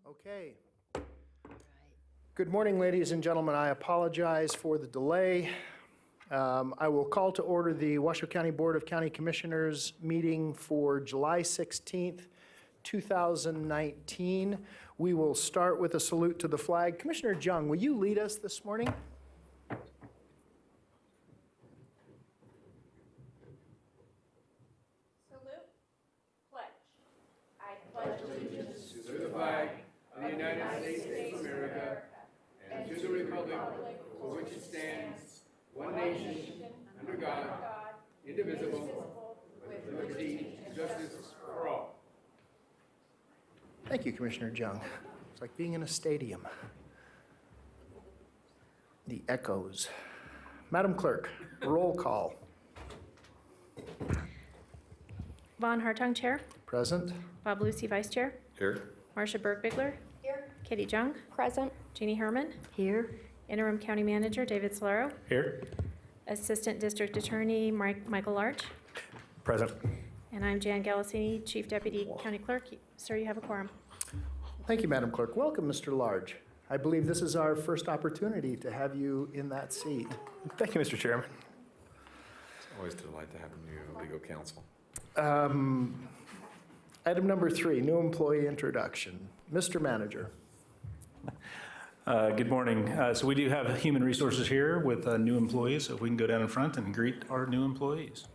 Okay. Good morning, ladies and gentlemen. I apologize for the delay. I will call to order the Washoe County Board of County Commissioners meeting for July 16th, 2019. We will start with a salute to the flag. Commissioner Jung, will you lead us this morning? Salute, pledge. I pledge allegiance to the flag of the United States of America and to the republic for which it stands, one nation, under God, indivisible, with liberty and justice for all. Thank you, Commissioner Jung. It's like being in a stadium. The echoes. Madam Clerk, roll call. Von Hartung, Chair. Present. Bob Lucy, Vice Chair. Here. Marcia Burke-Bigler. Here. Katie Jung. Present. Jeannie Herman. Here. Interim County Manager David Solero. Here. Assistant District Attorney Michael Larch. Present. And I'm Jan Galasini, Chief Deputy County Clerk. Sir, you have a quorum. Thank you, Madam Clerk. Welcome, Mr. Large. I believe this is our first opportunity to have you in that seat. Thank you, Mr. Chairman. It's always a delight to have a new legal counsel. Item number 3, new employee introduction. Mr. Manager. Good morning. So we do have human resources here with new employees. So if we can go down in front and greet our new employees.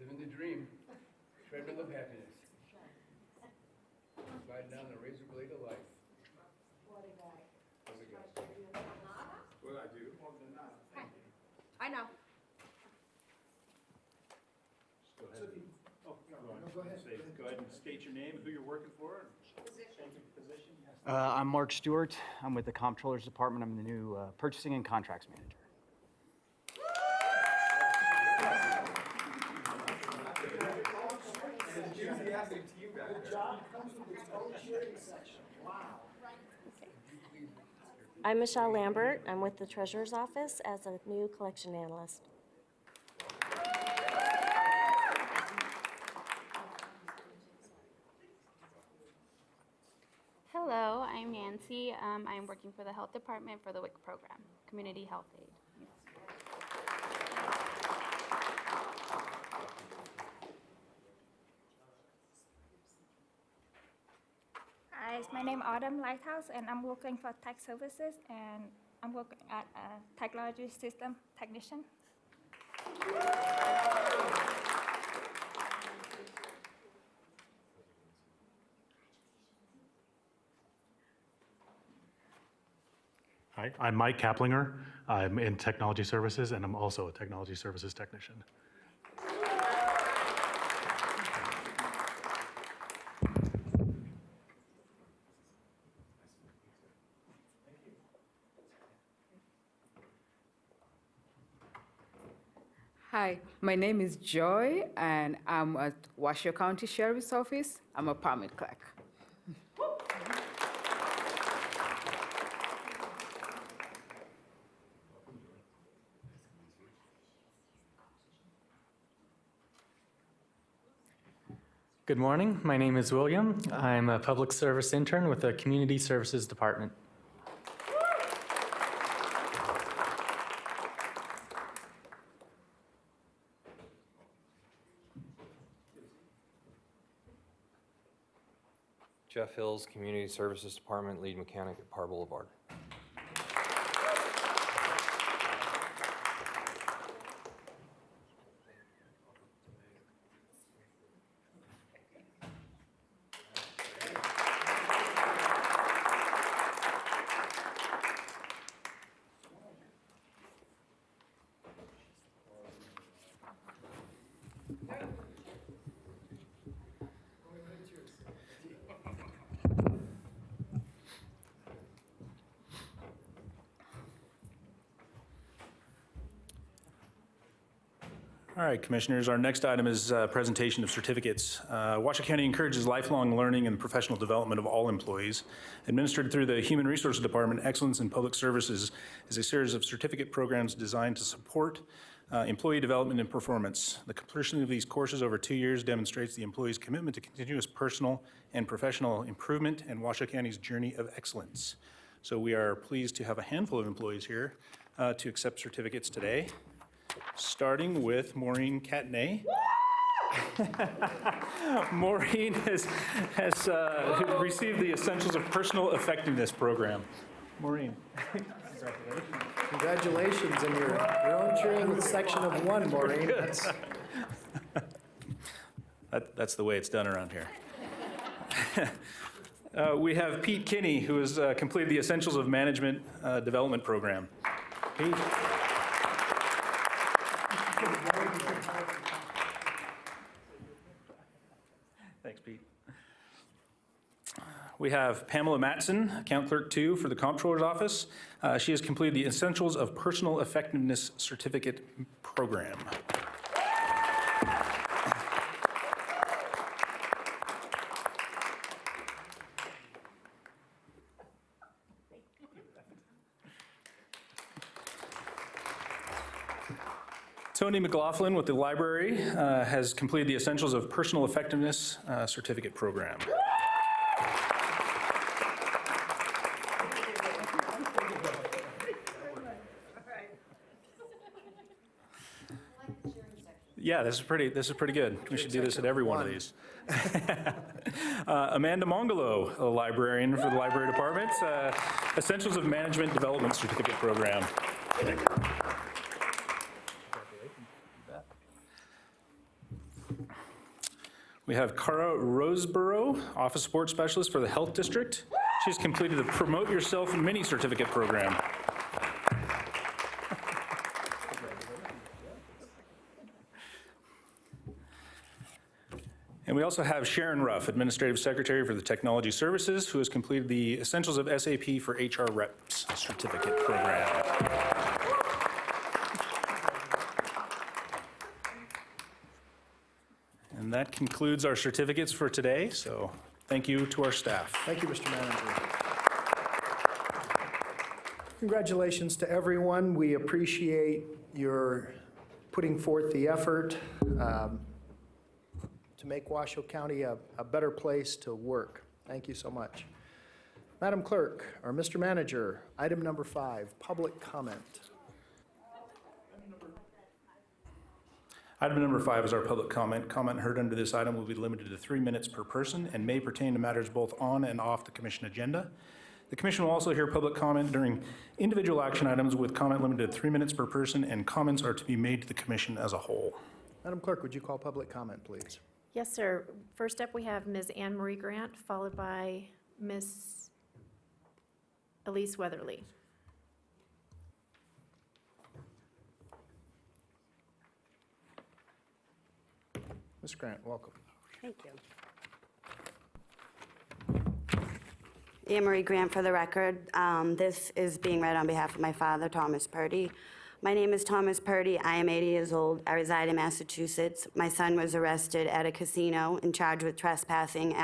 Living the dream, treadmill of happiness. Sliding down the razor blade of life. What a guy. What I do? I know. Go ahead. Go ahead and state your name, who you're working for. Position. I'm Mark Stewart. I'm with the Comptroller's Department. I'm the new Purchasing and Contracts Manager. Good job. Comes with its own cheering section. Wow. I'm Michelle Lambert. I'm with the Treasurer's Office as a new collection analyst. Hello, I'm Nancy. I'm working for the Health Department for the WIC program, Community Health Aid. Hi, my name is Autumn Lighthouse, and I'm working for Tech Services, and I'm working at a technology system technician. Hi, I'm Mike Kaplinger. I'm in technology services, and I'm also a technology services technician. Hi, my name is Joy, and I'm at Washoe County Sheriff's Office. I'm a permit clerk. Good morning. My name is William. I'm a public service intern with the Community Services Department. Jeff Hills, Community Services Department, lead mechanic at Par Boulevard. All right, Commissioners, our next item is presentation of certificates. Washoe County encourages lifelong learning and professional development of all employees. Administered through the Human Resources Department, Excellence in Public Services is a series of certificate programs designed to support employee development and performance. The completion of these courses over 2 years demonstrates the employee's commitment to continuous personal and professional improvement and Washoe County's journey of excellence. So we are pleased to have a handful of employees here to accept certificates today, starting with Maureen Catanay. Maureen has received the Essentials of Personal Effectiveness program. Maureen. Congratulations, and you're entering section of 1, Maureen. That's the way it's done around here. We have Pete Kinney, who has completed the Essentials of Management Development program. Pete. Thanks, Pete. We have Pamela Matson, Account Clerk 2 for the Comptroller's Office. She has completed the Essentials of Personal Effectiveness Certificate program. Tony McLaughlin with the library has completed the Essentials of Personal Effectiveness Certificate program. Yeah, this is pretty good. We should do this at every one of these. Amanda Mongolo, a librarian for the Library Department, Essentials of Management Development Certificate program. We have Cara Roseborough, Office Support Specialist for the Health District. She's completed the Promote Yourself Mini Certificate program. And we also have Sharon Ruff, Administrative Secretary for the Technology Services, who has completed the Essentials of SAP for HR Reps Certificate program. And that concludes our certificates for today, so thank you to our staff. Thank you, Mr. Manager. Congratulations to everyone. We appreciate your putting forth the effort to make Washoe County a better place to work. Thank you so much. Madam Clerk, or Mr. Manager, item number 5, public comment. Item number 5 is our public comment. Comment heard under this item will be limited to 3 minutes per person and may pertain to matters both on and off the Commission agenda. The Commission will also hear public comment during individual action items with comment limited to 3 minutes per person, and comments are to be made to the Commission as a whole. Madam Clerk, would you call public comment, please? Yes, sir. First up, we have Ms. Anne Marie Grant, followed by Ms. Elise Weatherly. Ms. Grant, welcome. Thank you. Anne-Marie Grant for the record. This is being read on behalf of my father, Thomas Purdy. My name is Thomas Purdy. I am 80 years old. I reside in Massachusetts. My son was arrested at a casino and charged with trespassing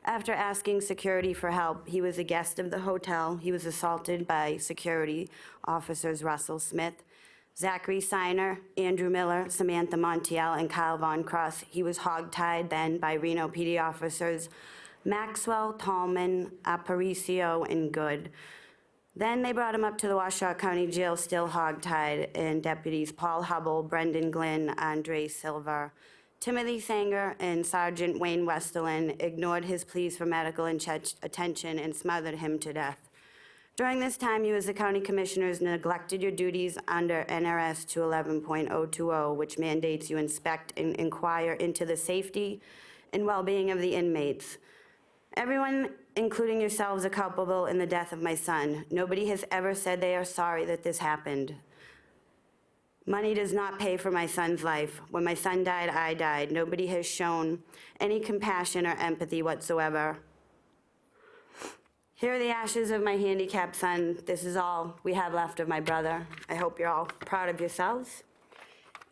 after asking security for help. He was a guest of the hotel. He was assaulted by security officers Russell Smith, Zachary Siner, Andrew Miller, Samantha Montiel, and Kyle Von Cross. He was hogtied then by Reno PD officers Maxwell, Tallman, Aparicio, and Good. Then they brought him up to the Washoe County Jail, still hogtied, and deputies Paul Hubble, Brendan Glynn, Andre Silver, Timothy Sanger, and Sergeant Wayne Westerlin ignored his pleas for medical attention and smothered him to death. During this time, you as the county commissioners neglected your duties under NRS 211.020, which mandates you inspect and inquire into the safety and well-being of the inmates. Everyone, including yourselves, are culpable in the death of my son. Nobody has ever said they are sorry that this happened. Money does not pay for my son's life. When my son died, I died. Nobody has shown any compassion or empathy whatsoever. Here are the ashes of my handicapped son. This is all we have left of my brother. I hope you're all proud of yourselves.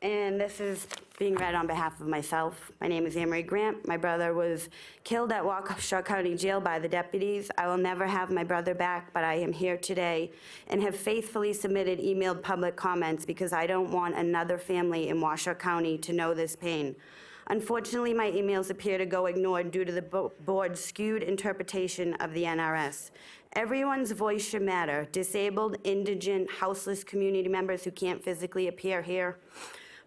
and this is being read on behalf of myself. My name is Anne-Marie Grant. My brother was killed at Waukesha County Jail by the deputies. I will never have my brother back, but I am here today and have faithfully submitted emailed public comments because I don't want another family in Washoe County to know this pain. Unfortunately, my emails appear to go ignored due to the board's skewed interpretation of the NRS. Everyone's voice should matter. Disabled, indigent, houseless community members who can't physically appear here.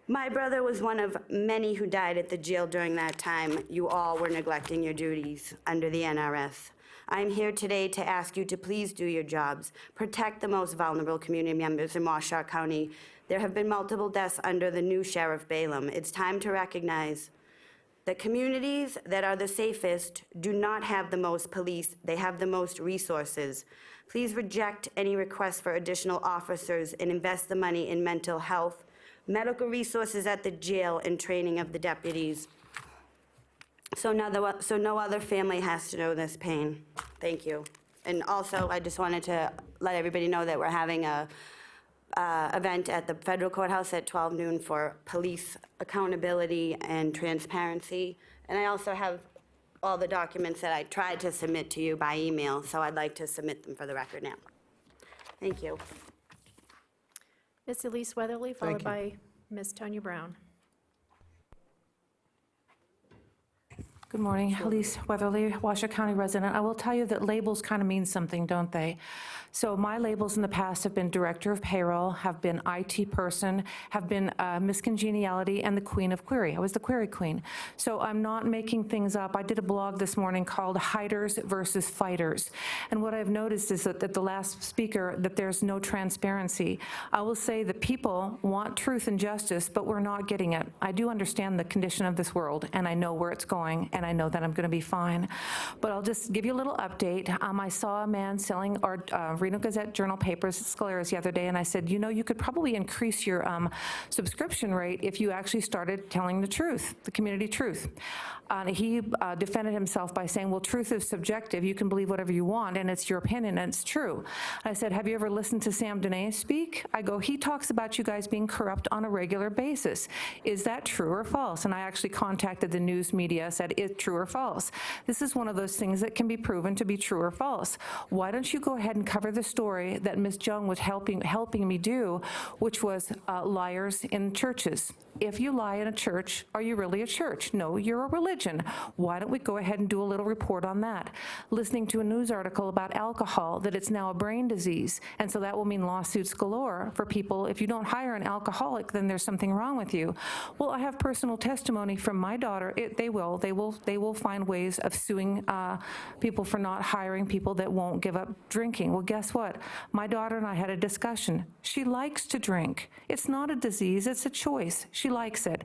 My brother was one of many who died at the jail during that time. You all were neglecting your duties under the NRS. I'm here today to ask you to please do your jobs. Protect the most vulnerable community members in Washoe County. There have been multiple deaths under the new Sheriff Balaam. It's time to recognize that communities that are the safest do not have the most police, they have the most resources. Please reject any requests for additional officers and invest the money in mental health, medical resources at the jail, and training of the deputies. So no other family has to know this pain. Thank you. And also, I just wanted to let everybody know that we're having a event at the federal courthouse at 12 noon for police accountability and transparency. And I also have all the documents that I tried to submit to you by email, so I'd like to submit them for the record now. Thank you. Ms. Elise Weatherly, Thank followed you. by Ms. Tonya Brown. Good morning, Elise Weatherly, Washoe County resident. I will tell you that labels kind of mean something, don't they? So my labels in the past have been Director of Payroll, have been IT person, have been Miss Congeniality, and the Queen of Query. I was the Query Queen. So I'm not making things up. I did a blog this morning called Hiders versus Fighters. And what I've noticed is that the last speaker, that there's no transparency. I will say that people want truth and justice, but we're not getting it. I do understand the condition of this world, and I know where it's going, and I know that I'm going to be fine. But I'll just give you a little update. I saw a man selling our Reno Gazette Journal papers at Scaleras the other day, and I said, you know, you could probably increase your subscription rate if you actually started telling the truth, the community truth. He defended himself by saying, well, truth is subjective. You can believe whatever you want, and it's your opinion, and it's true. I said, have you ever listened to Sam Dene speak? I go, he talks about you guys being corrupt on a regular basis. Is that true or false? And I actually contacted the news media, said, is it true or false? This is one of those things that can be proven to be true or false. Why don't you go ahead and cover the story that Ms. Jung was helping me do, which was liars in churches. If you lie in a church, are you really a church? No, you're a religion. Why don't we go ahead and do a little report on that? Listening to a news article about alcohol, that it's now a brain disease, and so that will mean lawsuits galore for people. If you don't hire an alcoholic, then there's something wrong with you. Well, I have personal testimony from my daughter. They will find ways of suing people for not hiring people that won't give up drinking. Well, guess what? My daughter and I had a discussion. She likes to drink. It's not a disease, it's a choice. She likes it.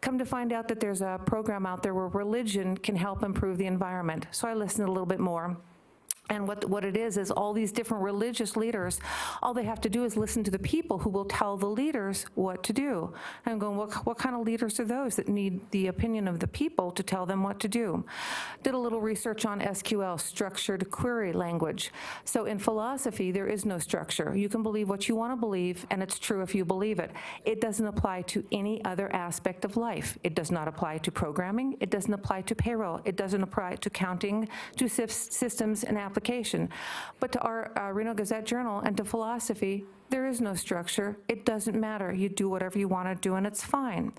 Come to find out that there's a program out there where religion can help improve the environment. So I listened a little bit more. And what it is all these different religious leaders, all they have to do is listen to the people who will tell the leaders what to do. I'm going, what kind of leaders are those that need the opinion of the people to tell them what to do? Did a little research on SQL, structured query language. So in philosophy, there is no structure. You can believe what you want to believe, and it's true if you believe it. It doesn't apply to any other aspect of life. It does not apply to programming. It doesn't apply to payroll. It doesn't apply to counting, to systems and applications. But to our Reno Gazette Journal and to philosophy, there is no structure. It doesn't matter. You do whatever you want to do, and it's fine.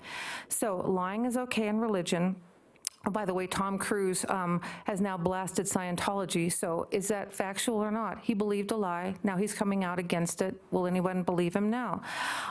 So lying is okay in religion. Oh, by the way, Tom Cruise has now blasted Scientology, so is that factual or not? He believed a lie. Now he's coming out against it. Will anyone believe him now?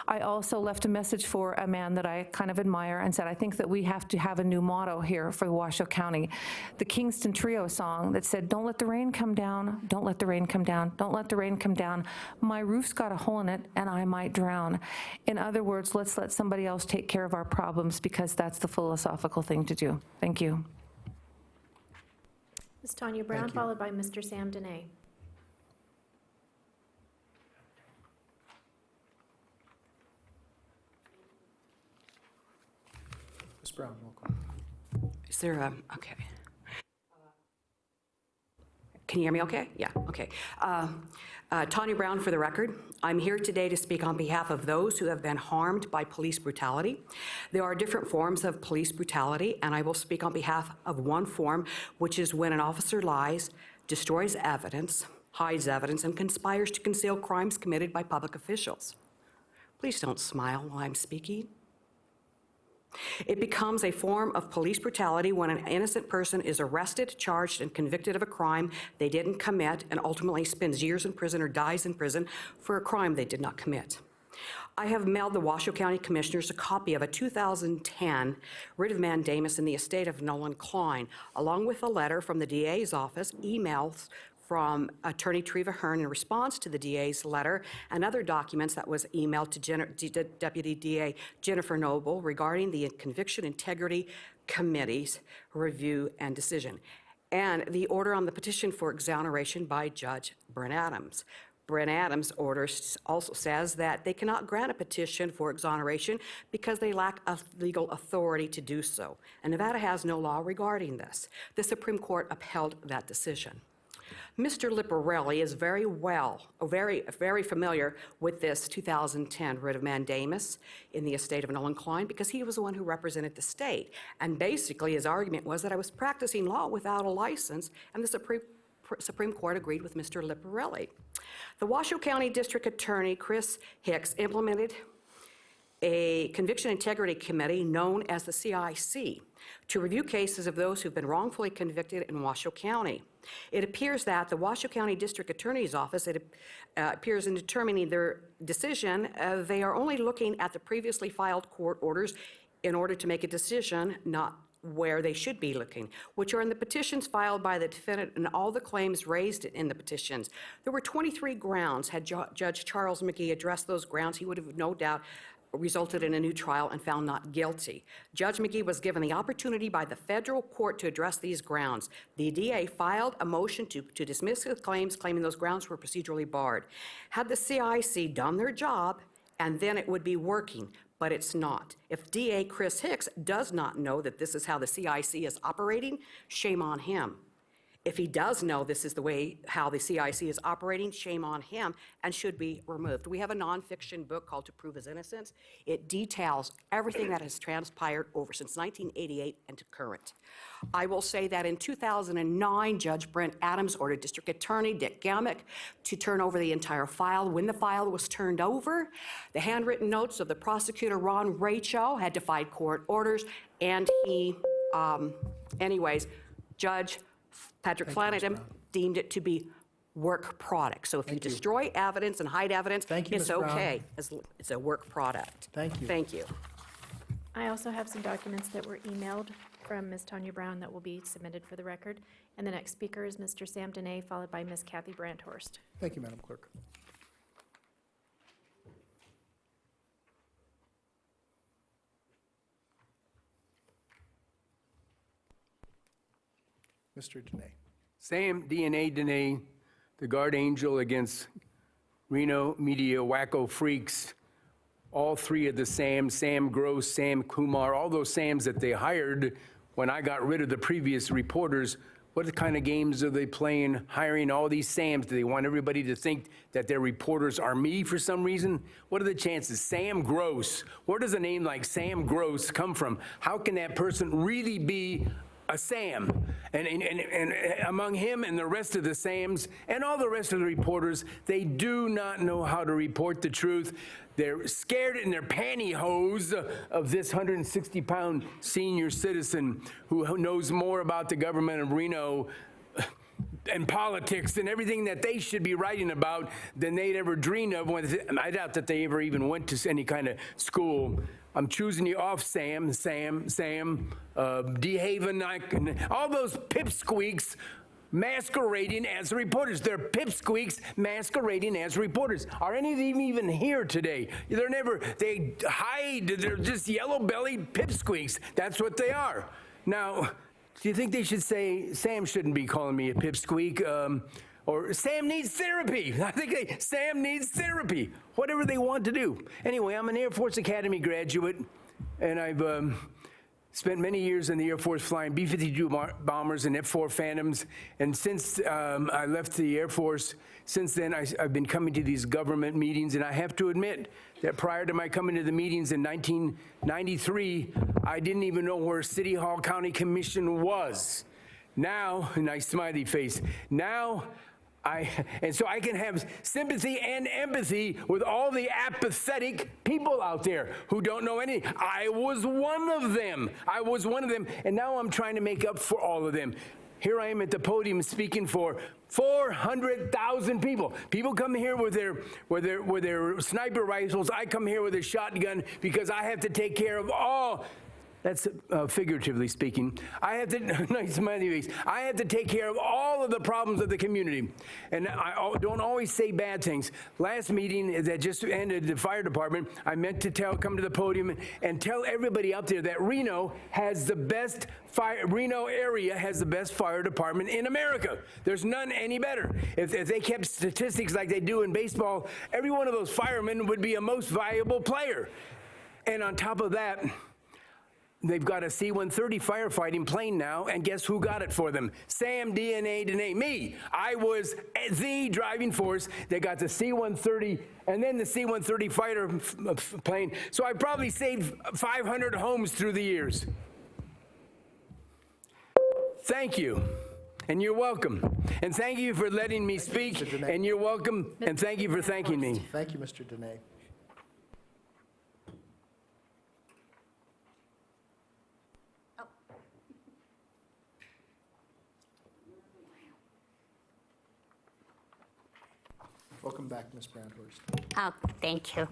I also left a message for a man that I kind of admire and said, I think that we have to have a new motto here for Washoe County. The Kingston Trio song that said, don't let the rain come down, don't let the rain come down, don't let the rain come down. My roof's got a hole in it and I might drown. In other words, let's let somebody else take care of our problems because that's the philosophical thing to do. Thank you. Ms. Tonya Brown, followed by Mr. Sam Dene. Ms. Brown, welcome. Is there a, okay. Can you hear me okay? Yeah, okay. Tanya Brown for the record. I'm here today to speak on behalf of those who have been harmed by police brutality. There are different forms of police brutality, and I will speak on behalf of one form, which is when an officer lies, destroys evidence, hides evidence, and conspires to conceal crimes committed by public officials. Please don't smile while I'm speaking. It becomes a form of police brutality when an innocent person is arrested, charged, and convicted of a crime they didn't commit and ultimately spends years in prison or dies in prison for a crime they did not commit. I have mailed the Washoe County Commissioners a copy of a 2010 writ of mandamus in the estate of Nolan Klein, along with a letter from the DA's office, emails from Attorney Treva Hearn in response to the DA's letter, and other documents that was emailed to Deputy DA Jennifer Noble regarding the Conviction Integrity Committee's review and decision, and the order on the petition for exoneration by Judge Brent Adams. Brent Adams' order also says that they cannot grant a petition for exoneration because they lack a legal authority to do so, and Nevada has no law regarding this. The Supreme Court upheld that decision. Mr. Lipparelli is very familiar with this 2010 writ of mandamus in the estate of Nolan Klein because he was the one who represented the state. And basically his argument was that I was practicing law without a license, and the Supreme Court agreed with Mr. Lipparelli. The Washoe County District Attorney, Chris Hicks, implemented a Conviction Integrity Committee known as the CIC to review cases of those who've been wrongfully convicted in Washoe County. It appears that the Washoe County District Attorney's Office, appears in determining their decision, they are only looking at the previously filed court orders in order to make a decision, not where they should be looking, which are in the petitions filed by the defendant and all the claims raised in the petitions. There were 23 grounds. Had Judge Charles McGee addressed those grounds, he would have no doubt resulted in a new trial and found not guilty. Judge McGee was given the opportunity by the federal court to address these grounds. The DA filed a motion to dismiss the claims, claiming those grounds were procedurally barred. Had the CIC done their job, and then it would be working, but it's not. If DA Chris Hicks does not know that this is how the CIC is operating, shame on him. If he does know this is the way how the CIC is operating, shame on him and should be removed. We have a nonfiction book called To Prove His Innocence. It details everything that has transpired over since 1988 and to current. I will say that in 2009, Judge Brent Adams ordered District Attorney Dick Gammick to turn over the entire file. When the file was turned over, the handwritten notes of the prosecutor, Ron Rachel, had defied court orders, and he, Judge Patrick Flanagan deemed it to be work product. So if you destroy evidence and hide evidence, it's okay. It's a work product. Thank you. Thank you. I also have some documents that were emailed from Ms. Tanya Brown that will be submitted for the record. And the next speaker is Mr. Sam Dene, followed by Ms. Kathy Brandhorst. Thank you, Madam Clerk. Mr. Dene. Sam DNA Dene, the guard angel against Reno media wacko freaks. All three of the Sam Gross, Sam Kumar, all those Sams that they hired when I got rid of the previous reporters. What kind of games are they playing, hiring all these Sams? Do they want everybody to think that their reporters are me for some reason? What are the chances? Sam Gross, where does a name like Sam Gross come from? How can that person really be a Sam? And among him and the rest of the Sams and all the rest of the reporters, they do not know how to report the truth. They're scared in their pantyhose of this 160-pound senior citizen who knows more about the government of Reno and politics and everything that they should be writing about than they'd ever dream of. I doubt that they ever even went to any kind of school. I'm choosing you off, Sam, DeHaven, all those pipsqueaks masquerading as reporters. They're pipsqueaks masquerading as reporters. Are any of them even here today? They hide, they're just yellow-bellied pipsqueaks. That's what they are. Now, do you think they should say, Sam shouldn't be calling me a pipsqueak, or Sam needs therapy? I think Sam needs therapy. Whatever they want to do. Anyway, I'm an Air Force Academy graduate, and I've Spent many years in the Air Force flying B-52 bombers and F-4 Phantoms, and since I left the Air Force, since then I've been coming to these government meetings, and I have to admit that prior to my coming to the meetings in 1993, I didn't even know where City Hall County Commission was. Now, nice smiley face, now and so I can have sympathy and empathy with all the apathetic people out there who don't know anything. I was one of them. And now I'm trying to make up for all of them. Here I am at the podium speaking for 400,000 people. People come here with their sniper rifles. I come here with a shotgun because I have to take care of all. That's figuratively speaking. I have to, nice smiley face. I have to take care of all of the problems of the community. And I don't always say bad things. Last meeting that just ended, the fire department, I meant to come to the podium and tell everybody out there that Reno has the best Reno area has the best fire department in America. There's none any better. If they kept statistics like they do in baseball, every one of those firemen would be a most valuable player. And on top of that, they've got a C-130 firefighting plane now, and guess who got it for them? Sam Dene, me. I was the driving force that got the C-130 and then the C-130 fighter plane. So I probably saved 500 homes through the years. Thank you, and you're welcome. And thank you for letting me speak, and you're welcome, and thank you for thanking me. Thank you, Mr. Dene. Welcome back, Ms. Brandhorst. Oh, thank you.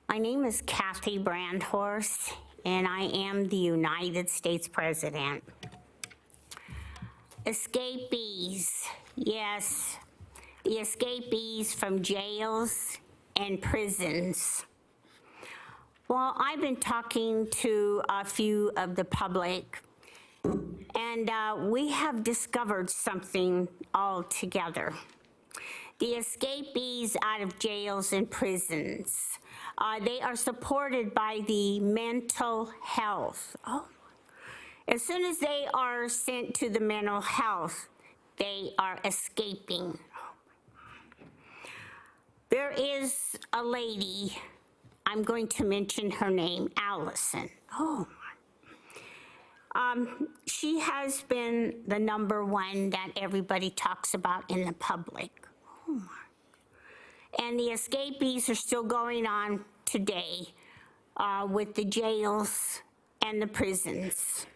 My name is Kathy Brandhorst, and I am the United States President. Escapees, yes, the escapees from jails and prisons. Well, I've been talking to a few of the public, and we have discovered something altogether. The escapees out of jails and prisons, they are supported by the mental health. Oh, as soon as they are sent to the mental health, they are escaping. There is a lady, I'm going to mention her name, Allison. Oh, she has been the #1 that everybody talks about in the public. And the escapees are still going on today with the jails and the prisons.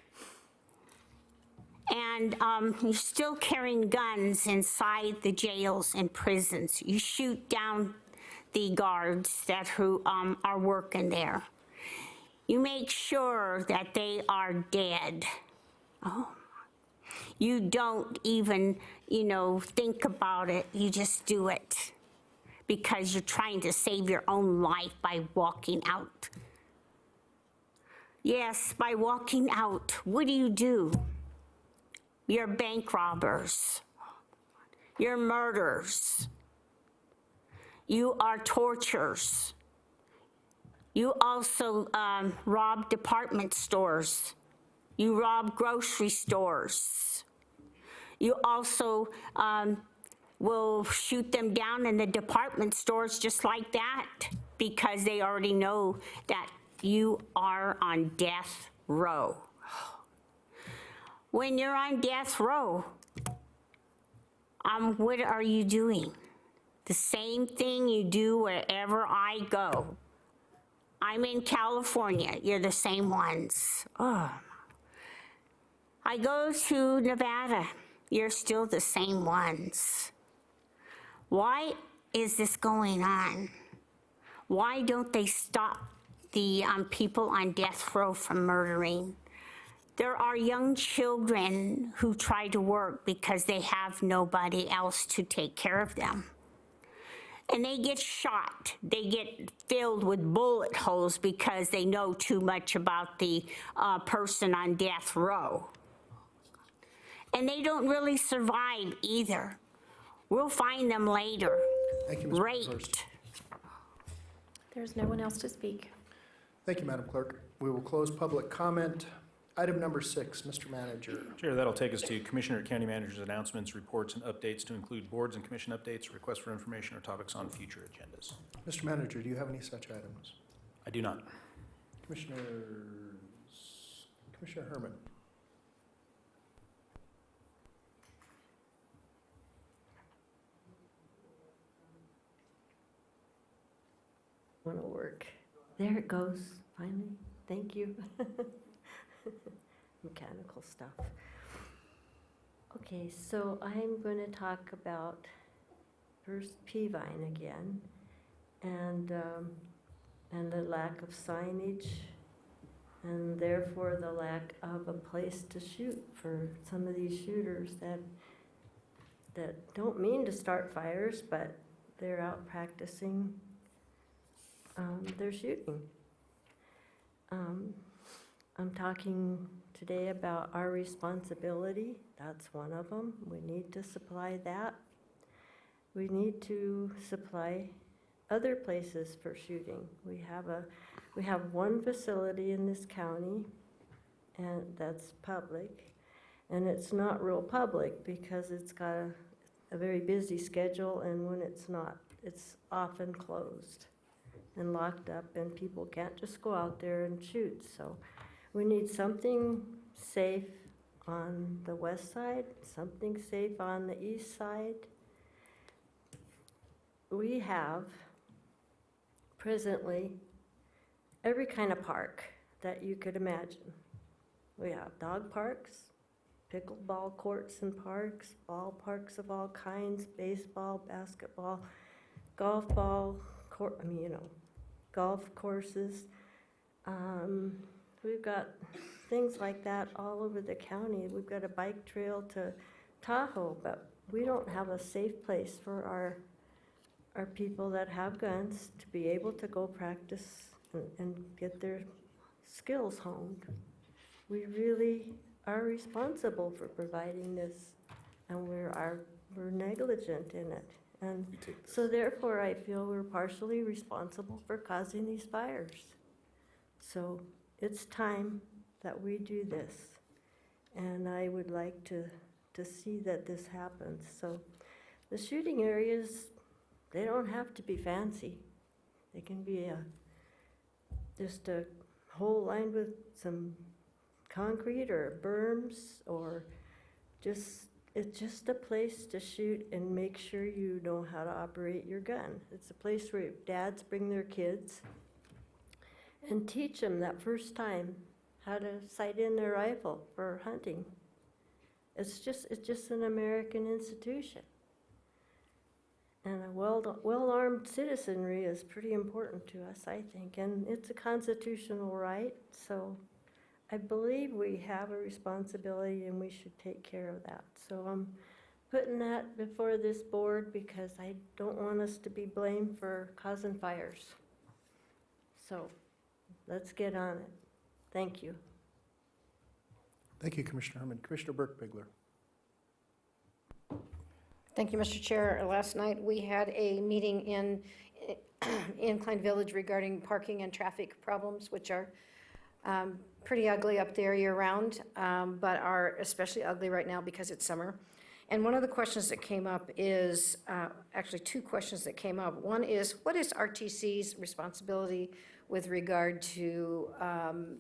And you're still carrying guns inside the jails and prisons. You shoot down the guards that are working there. You make sure that they are dead. Oh. You don't even, think about it. You just do it because you're trying to save your own life by walking out. Yes, by walking out. What do? You're bank robbers. You're murderers. You are torturers. You also rob department stores. You rob grocery stores. You also will shoot them down in the department stores just like that because they already know that you are on death row. When you're on death row, what are you doing? The same thing you do wherever I go. I'm in California. You're the same ones. Oh. I go to Nevada. You're still the same ones. Why is this going on? Why don't they stop the people on death row from murdering? There are young children who try to work because they have nobody else to take care of them. And they get shot. They get filled with bullet holes because they know too much about the person on death row. And they don't really survive either. We'll find them later. Thank you, Ms. Raped. There's no one else to speak. Thank you, Madam Clerk. We will close public comment. Item number 6, Mr. Manager. Chair, that'll take us to Commissioner, County Manager's announcements, reports, and updates to include boards and commission updates, requests for information, or topics on future agendas. Mr. Manager, do you have any such items? I do not. Commissioner Herman. Want to work. There it goes, finally. Thank you. Mechanical stuff. Okay, so I'm going to talk about first Peavine again, and the lack of signage, and therefore the lack of a place to shoot for some of these shooters that don't mean to start fires, but they're out practicing their shooting. I'm talking today about our responsibility. That's one of them. We need to supply that. We need to supply other places for shooting. We have one facility in this county, and that's public, and it's not real public because it's got a very busy schedule, and when it's not, it's often closed and locked up, and people can't just go out there and shoot. So we need something safe on the west side, something safe on the east side. We have presently every kind of park that you could imagine. We have dog parks, pickleball courts and parks, ballparks of all kinds, baseball, basketball, golf ball, golf courses. We've got things like that all over the county. We've got a bike trail to Tahoe, but we don't have a safe place for our people that have guns to be able to go practice and get their skills honed. We really are responsible for providing this, and we're negligent in it. And so therefore, I feel we're partially responsible for causing these fires. So it's time that we do this. And I would like to see that this happens. So the shooting areas, they don't have to be fancy. They can be just a hole lined with some concrete or berms, or it's just a place to shoot and make sure you know how to operate your gun. It's a place where dads bring their kids and teach them that first time how to sight in their rifle for hunting. It's just an American institution. And a well-armed citizenry is pretty important to us, I think, and it's a constitutional right, so I believe we have a responsibility and we should take care of that. So I'm putting that before this board because I don't want us to be blamed for causing fires. So let's get on it. Thank you. Thank you, Commissioner Herman. Commissioner Burke-Bigler. Thank you, Mr. Chair. Last night, we had a meeting in Incline Village regarding parking and traffic problems, which are pretty ugly up there year-round, but are especially ugly right now because it's summer. And one of the questions that came up is, actually two questions that came up. One is, what is RTC's responsibility with regard to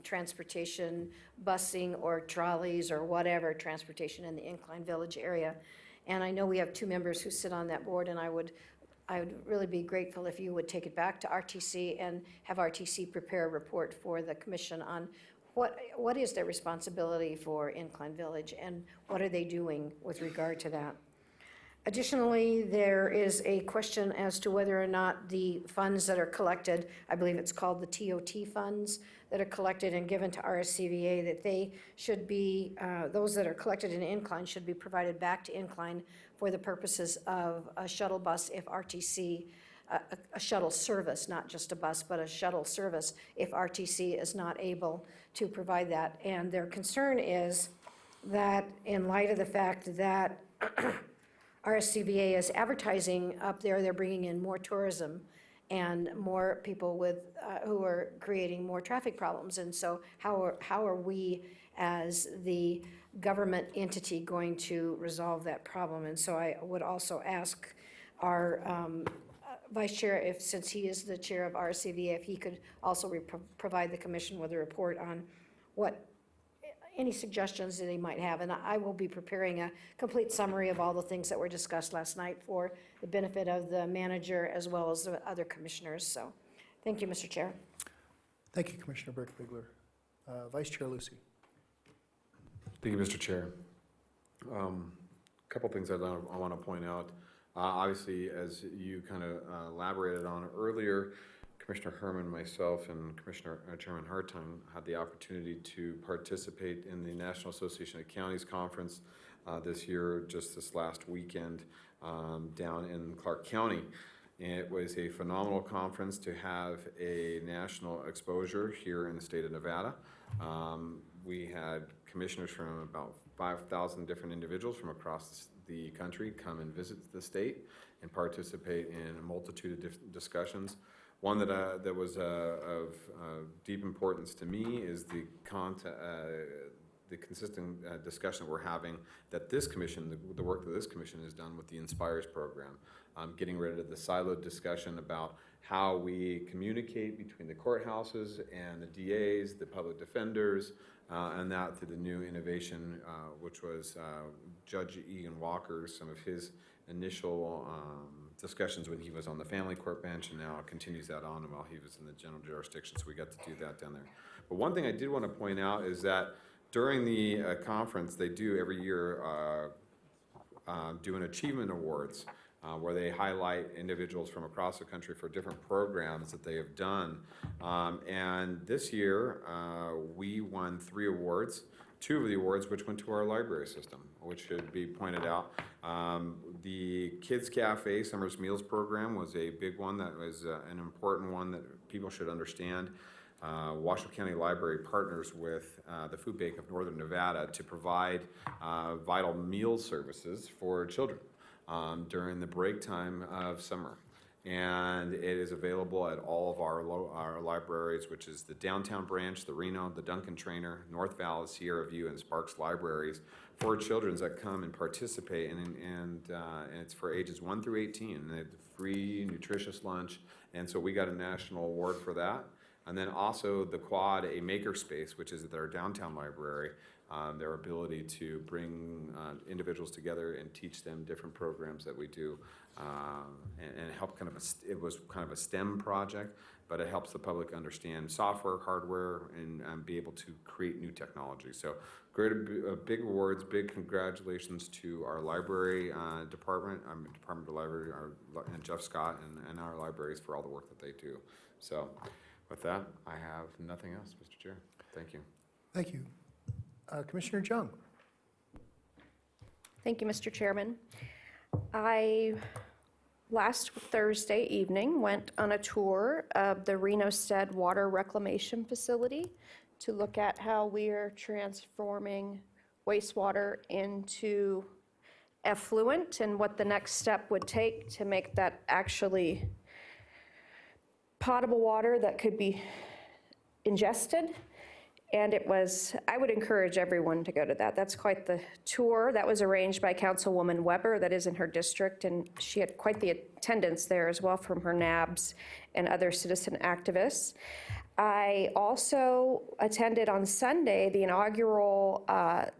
transportation, busing, or trolleys, or whatever transportation in the Incline Village area? And I know we have two members who sit on that board, and I would really be grateful if you would take it back to RTC and have RTC prepare a report for the commission on what is their responsibility for Incline Village and what are they doing with regard to that. Additionally, there is a question as to whether or not the funds that are collected, I believe it's called the TOT funds, that are collected and given to RSCVA, that they should be, those that are collected in Incline should be provided back to Incline for the purposes of a shuttle bus if RTC, a shuttle service, not just a bus, but a shuttle service if RTC is not able to provide that. And their concern is that in light of the fact that RSCVA is advertising up there, they're bringing in more tourism, and more people with, who are creating more traffic problems. And so how are we as the government entity going to resolve that problem? And so I would also ask our Vice Chair, if, since he is the chair of RCVA, if he could also provide the commission with a report on what, any suggestions that he might have. And I will be preparing a complete summary of all the things that were discussed last night for the benefit of the manager as well as the other commissioners. So thank you, Mr. Chair. Thank you, Commissioner Burke-Bigler. Vice Chair Lucy. Thank you, Mr. Chair. A couple things I want to point out. Obviously, as you kind of elaborated on earlier, Commissioner Herman, myself, and Chairman Hartung had the opportunity to participate in the National Association of Counties Conference this year, just this last weekend, down in Clark County. And it was a phenomenal conference to have a national exposure here in the state of Nevada. We had commissioners from about 5,000 different individuals from across the country come and visit the state and participate in a multitude of different discussions. One that was of deep importance to me is the consistent discussion that we're having that this commission, the work that this commission has done with the Inspires program, getting rid of the siloed discussion about how we communicate between the courthouses and the DAs, the public defenders, and that through the new innovation, which was Judge Egan Walker, some of his initial discussions when he was on the family court bench, and now continues that on while he was in the general jurisdiction, so we got to do that down there. But one thing I did want to point out is that during the conference, they do every year do an achievement awards where they highlight individuals from across the country for different programs that they have done. And this year, we won 3 awards. 2 of the awards which went to our library system, which should be pointed out. The Kids Cafe Summer's Meals Program was a big one. That was an important one that people should understand. Washoe County Library partners with the Food Bank of Northern Nevada to provide vital meal services for children during the break time of summer. And it is available at all of our libraries, which is the Downtown Branch, the Reno, the Duncan Trainer, North Valley, Sierra View, and Sparks libraries for children that come and participate. And it's for ages 1 through 18. And they have free, nutritious lunch. And so we got a national award for that. And then also the Quad, a makerspace, which is at their downtown library, their ability to bring individuals together and teach them different programs that we do, and help it was kind of a STEM project, but it helps the public understand software, hardware, and be able to create new technology. So great, big awards, big congratulations to our library department, Department of Library, and Jeff Scott and our libraries for all the work that they do. So with that, I have nothing else, Mr. Chair. Thank you. Thank you. Commissioner Jung. Thank you, Mr. Chairman. I, last Thursday evening, went on a tour of the Reno Stead Water Reclamation Facility to look at how we are transforming wastewater into effluent and what the next step would take to make that actually potable water that could be ingested. And it was, I would encourage everyone to go to that. That's quite the tour. That was arranged by Councilwoman Weber, that is in her district, and she had quite the attendance there as well from her NABs and other citizen activists. I also attended on Sunday the inaugural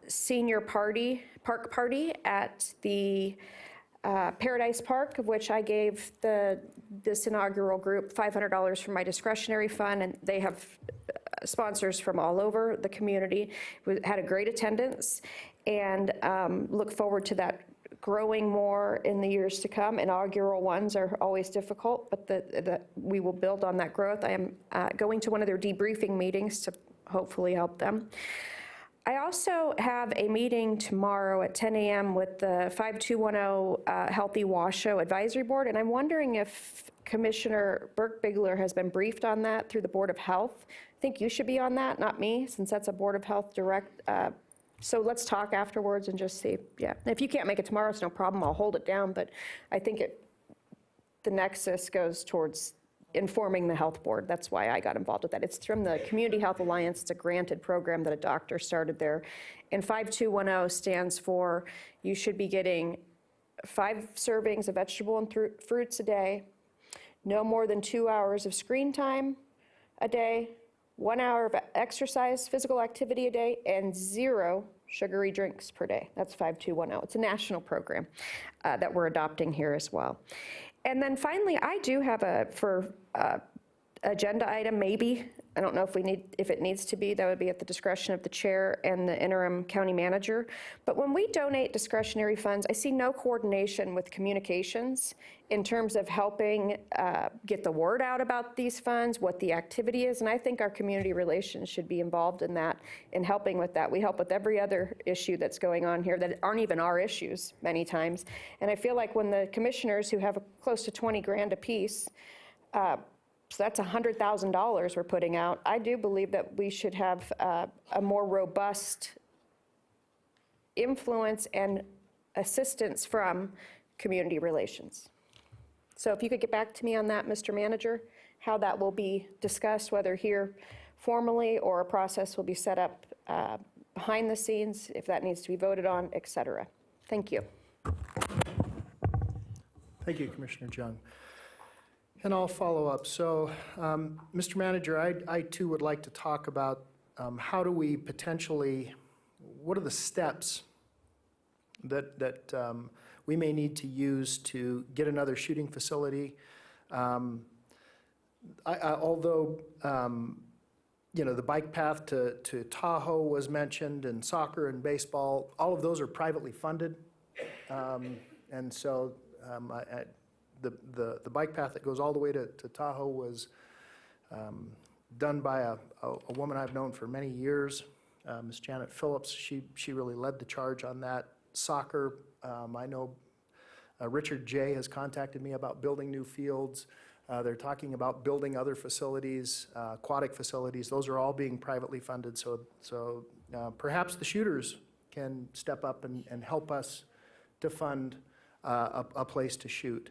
senior park party at the Paradise Park, of which I gave this inaugural group $500 from my discretionary fund, and they have sponsors from all over the community. We had a great attendance, and look forward to that growing more in the years to come. Inaugural ones are always difficult, but we will build on that growth. I am going to one of their debriefing meetings to hopefully help them. I also have a meeting tomorrow at 10 a.m. with the 5210 Healthy Washoe Advisory Board, and I'm wondering if Commissioner Burke-Bigler has been briefed on that through the Board of Health. I think you should be on that, not me, since that's a Board of Health direct. So let's talk afterwards and just see. Yeah, if you can't make it tomorrow, it's no problem. I'll hold it down, but I think the nexus goes towards informing the health board. That's why I got involved with that. It's from the Community Health Alliance. It's a granted program that a doctor started there. And 5210 stands for you should be getting 5 servings of vegetable and fruits a day, no more than 2 hours of screen time a day, 1 hour of exercise, physical activity a day, and 0 sugary drinks per day. That's 5210. It's a national program that we're adopting here as well. And then finally, I do have agenda item, maybe. I don't know if it needs to be. That would be at the discretion of the chair and the interim county manager. But when we donate discretionary funds, I see no coordination with communications in terms of helping get the word out about these funds, what the activity is. And I think our community relations should be involved in that, in helping with that. We help with every other issue that's going on here that aren't even our issues many times. And I feel like when the commissioners who have close to 20 grand apiece, so that's $100,000 we're putting out. I do believe that we should have a more robust influence and assistance from community relations. So if you could get back to me on that, Mr. Manager, how that will be discussed, whether here formally or a process will be set up behind the scenes, if that needs to be voted on, et cetera. Thank you. Thank you, Commissioner Jung. And I'll follow up. So, Mr. Manager, I too would like to talk about how do we potentially, what are the steps that we may need to use to get another shooting facility? Although, the bike path to Tahoe was mentioned, and soccer and baseball, all of those are privately funded. And so the bike path that goes all the way to Tahoe was done by a woman I've known for many years, Ms. Janet Phillips. She really led the charge on that. Soccer, I know Richard J. has contacted me about building new fields. They're talking about building other facilities, aquatic facilities. Those are all being privately funded. So perhaps the shooters can step up and help us to fund a place to shoot.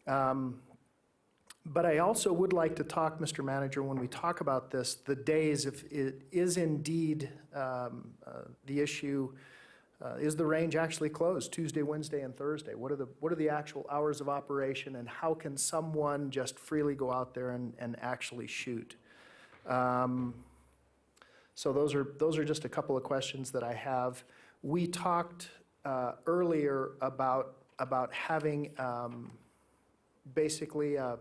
But I also would like to talk, Mr. Manager, when we talk about this, the days, if it is indeed the issue, is the range actually closed Tuesday, Wednesday, and Thursday? What are the actual hours of operation, and how can someone just freely go out there and actually shoot? So those are just a couple of questions that I have. We talked earlier about having basically a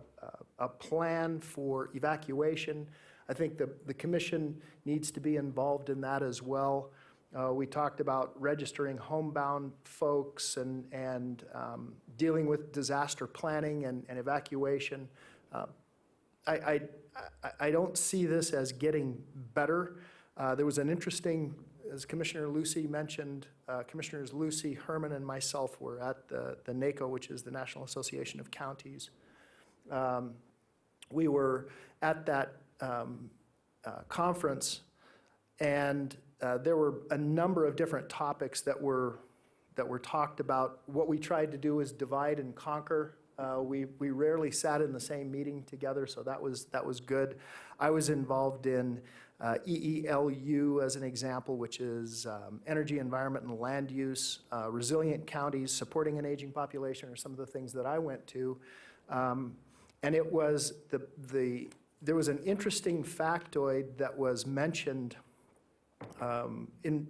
plan for evacuation. I think the commission needs to be involved in that as well. We talked about registering homebound folks and dealing with disaster planning and evacuation. I don't see this as getting better. There was an interesting, as Commissioner Lucy mentioned, Commissioners Lucy, Herman, and myself were at the NACO, which is the National Association of Counties. We were at that conference, and there were a number of different topics that were talked about. What we tried to do is divide and conquer. We rarely sat in the same meeting together, so that was good. I was involved in EELU as an example, which is energy, environment, and land use, resilient counties, supporting an aging population, are some of the things that I went to. And it was there was an interesting factoid that was mentioned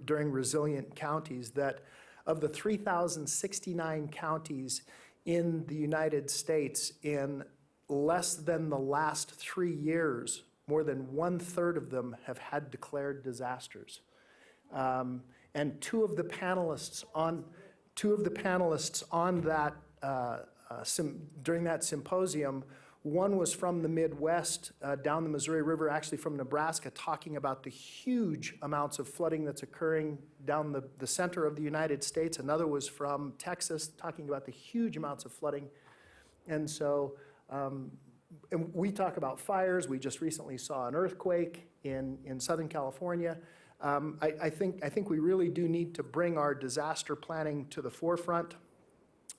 during resilient counties, that of the 3,069 counties in the United States, in less than the last 3 years, more than 1/3 of them have had declared disasters. And two of the panelists on that during that symposium, one was from the Midwest, down the Missouri River, actually from Nebraska, talking about the huge amounts of flooding that's occurring down the center of the United States. Another was from Texas, talking about the huge amounts of flooding. And so, and we talk about fires. We just recently saw an earthquake in Southern California. I think we really do need to bring our disaster planning to the forefront.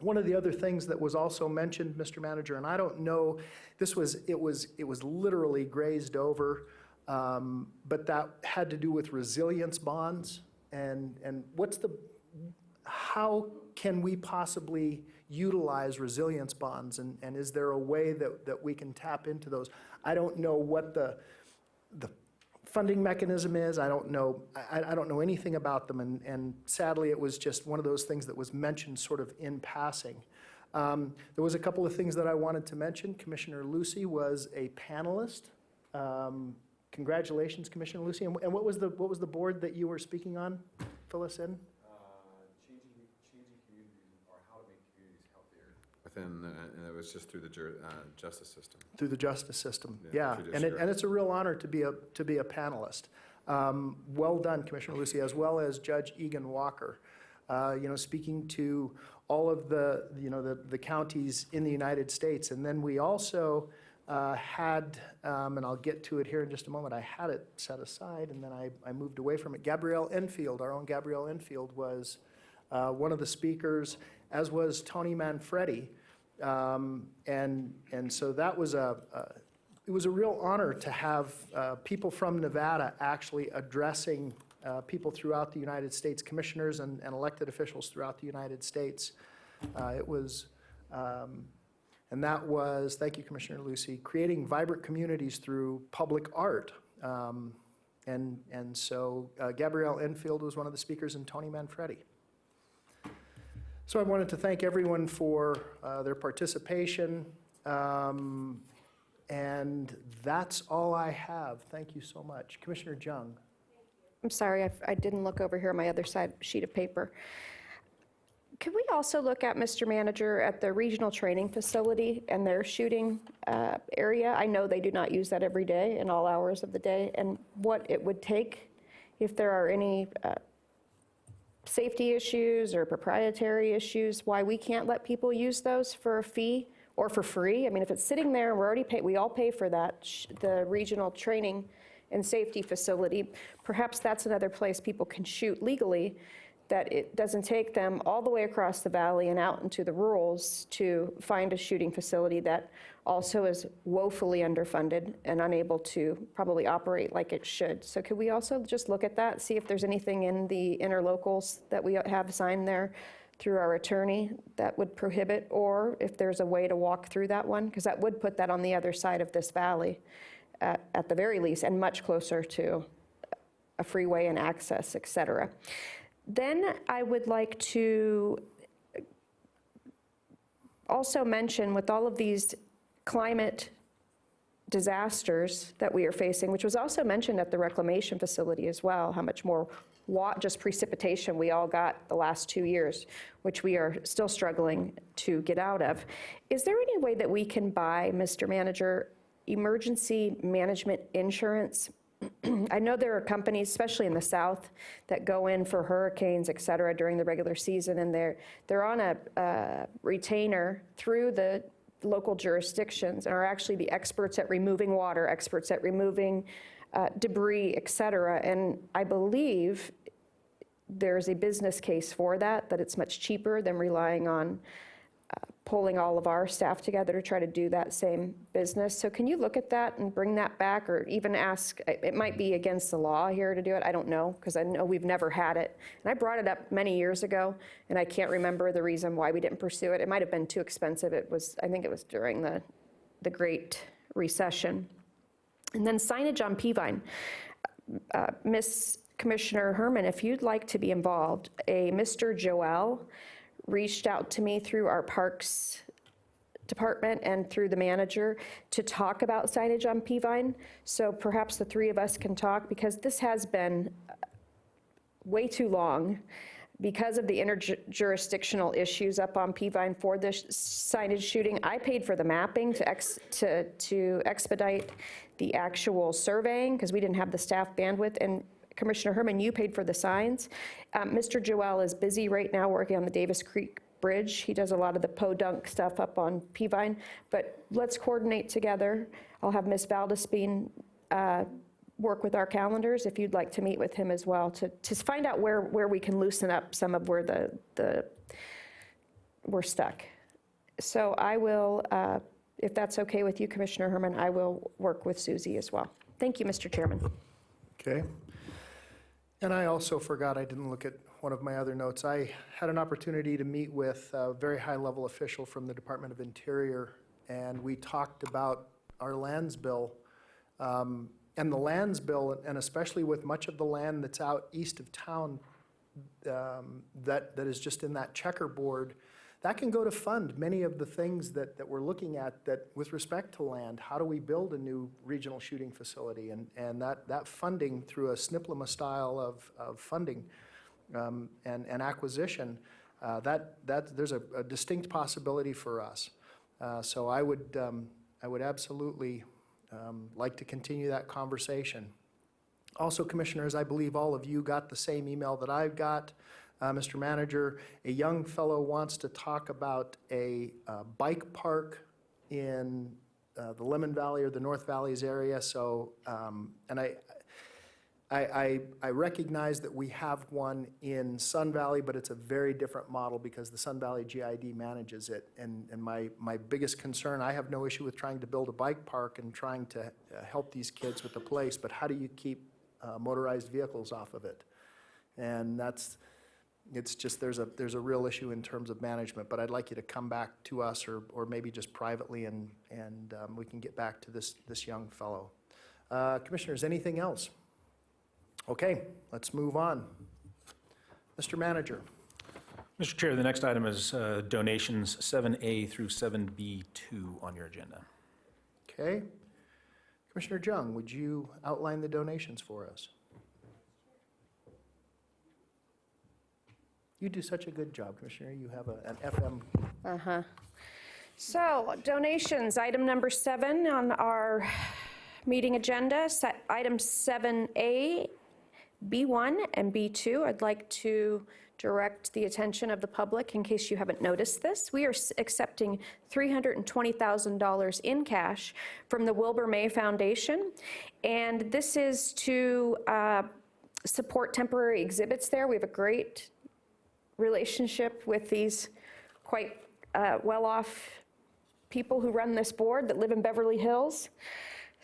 One of the other things that was also mentioned, Mr. Manager, and I don't know, it was literally grazed over, but that had to do with resilience bonds. And how can we possibly utilize resilience bonds? And is there a way that we can tap into those? I don't know what the funding mechanism is. I don't know anything about them, and sadly, it was just one of those things that was mentioned sort of in passing. There was a couple of things that I wanted to mention. Commissioner Lucy was a panelist. Congratulations, Commissioner Lucy. And what was the board that you were speaking on? Fill us in. Changing communities, or how to make communities healthier. And it was just through the justice system. Through the justice system, Yeah, yeah. And it's a real honor to be a panelist. Well done, Commissioner Lucy, as well as Judge Egan Walker. Speaking to all of the counties in the United States. And then we also had, and I'll get to it here in just a moment, I had it set aside and then I moved away from it. Gabrielle Enfield, our own Gabrielle Enfield, was one of the speakers, as was Tony Manfredi. And so that was it was a real honor to have people from Nevada actually addressing people throughout the United States, commissioners and elected officials throughout the United States. It was, and that was, thank you, Commissioner Lucy, creating vibrant communities through public art. And so Gabrielle Enfield was one of the speakers, and Tony Manfredi. So I wanted to thank everyone for their participation. And that's all I have. Thank you so much. Commissioner Jung. I'm sorry, I didn't look over here on my other side sheet of paper. Could we also look at, Mr. Manager, at the regional training facility and their shooting area? I know they do not use that every day in all hours of the day, and what it would take if there are any safety issues or proprietary issues, why we can't let people use those for a fee or for free. I mean, if it's sitting there, we're already we all pay for that, the regional training and safety facility. Perhaps that's another place people can shoot legally, that it doesn't take them all the way across the valley and out into the rurals to find a shooting facility that also is woefully underfunded and unable to probably operate like it should. So could we also just look at that, see if there's anything in the interlocals that we have signed there through our attorney that would prohibit, or if there's a way to walk through that one, because that would put that on the other side of this valley at the very least, and much closer to a freeway and access, et cetera. Then I would like to also mention, with all of these climate disasters that we are facing, which was also mentioned at the reclamation facility as well, how much more just precipitation we all got the last 2 years, which we are still struggling to get out of. Is there any way that we can buy, Mr. Manager, emergency management insurance? I know there are companies, especially in the South, that go in for hurricanes, et cetera, during the regular season, and they're on a retainer through the local jurisdictions and are actually the experts at removing water, experts at removing debris, et cetera. And I believe there's a business case for that it's much cheaper than relying on pulling all of our staff together to try to do that same business. So can you look at that and bring that back, or even ask, it might be against the law here to do it, I don't know, because I know we've never had it. And I brought it up many years ago, and I can't remember the reason why we didn't pursue it. It might have been too expensive. I think it was during the Great Recession. And then signage on Peavine. Miss Commissioner Herman, if you'd like to be involved, a Mr. Joel reached out to me through our Parks Department and through the manager to talk about signage on Peavine. So perhaps the three of us can talk, because this has been way too long because of the interjurisdictional issues up on Peavine for this signage shooting. I paid for the mapping to expedite the actual surveying because we didn't have the staff bandwidth, and Commissioner Herman, you paid for the signs. Mr. Joel is busy right now working on the Davis Creek Bridge. He does a lot of the podunk stuff up on Peavine, but let's coordinate together. I'll have Ms. Valdespine work with our calendars if you'd like to meet with him as well to find out where we can loosen up some of where the we're stuck. So I will, if that's okay with you, Commissioner Herman, I will work with Susie as well. Thank you, Mr. Chairman. Okay. And I also forgot, I didn't look at one of my other notes. I had an opportunity to meet with a very high-level official from the Department of Interior, and we talked about our lands bill. And the lands bill, and especially with much of the land that's out east of town that is just in that checkerboard, that can go to fund many of the things that we're looking at that with respect to land. How do we build a new regional shooting facility? And that funding through a SNPLMA style of funding and acquisition, there's a distinct possibility for us. So I would absolutely like to continue that conversation. Also, Commissioners, I believe all of you got the same email that I've got. Mr. Manager, a young fellow wants to talk about a bike park in the Lemon Valley or the North Valleys area. So, and I recognize that we have one in Sun Valley, but it's a very different model because the Sun Valley GID manages it. And my biggest concern, I have no issue with trying to build a bike park and trying to help these kids with the place, but how do you keep motorized vehicles off of it? And it's just, there's a real issue in terms of management, but I'd like you to come back to us or maybe just privately and we can get back to this young fellow. Commissioners, anything else? Okay, let's move on. Mr. Manager. Mr. Chair, the next item is donations 7A through 7B2 on your agenda. Okay. Commissioner Jung, would you outline the donations for us? You do such a good job, Commissioner. You have an FM. So donations, item number 7 on our meeting agenda, item 7A, B1 and B2. I'd like to direct the attention of the public in case you haven't noticed this. We are accepting $320,000 in cash from the Wilbur May Foundation, and this is to support temporary exhibits there. We have a great relationship with these quite well-off people who run this board that live in Beverly Hills.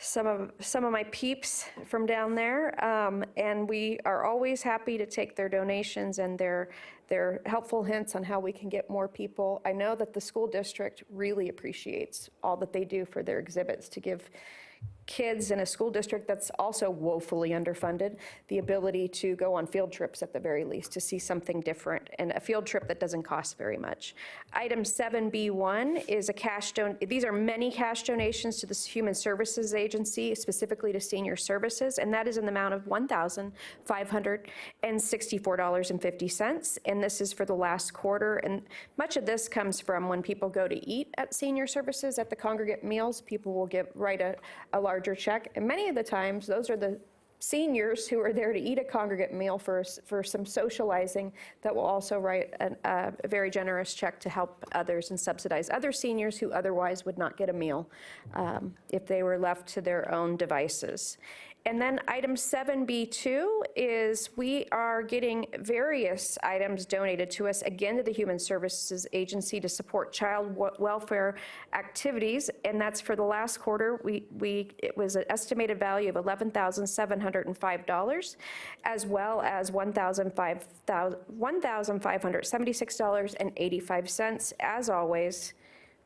Some of my peeps from down there, and we are always happy to take their donations and their helpful hints on how we can get more people. I know that the school district really appreciates all that they do for their exhibits to give kids in a school district that's also woefully underfunded the ability to go on field trips at the very least to see something different, and a field trip that doesn't cost very much. Item 7B1 is a cash these are many cash donations to the Human Services Agency, specifically to senior services, and that is in the amount of $1,564.50, and this is for the last quarter. And much of this comes from when people go to eat at senior services at the congregate meals. People will write a larger check, and many of the times those are the seniors who are there to eat a congregate meal for some socializing that will also write a very generous check to help others and subsidize other seniors who otherwise would not get a meal if they were left to their own devices. And then item 7B2 is we are getting various items donated to us, again to the Human Services Agency to support child welfare activities, and that's for the last quarter. It was an estimated value of $11,705, as well as $1,576.85. As always,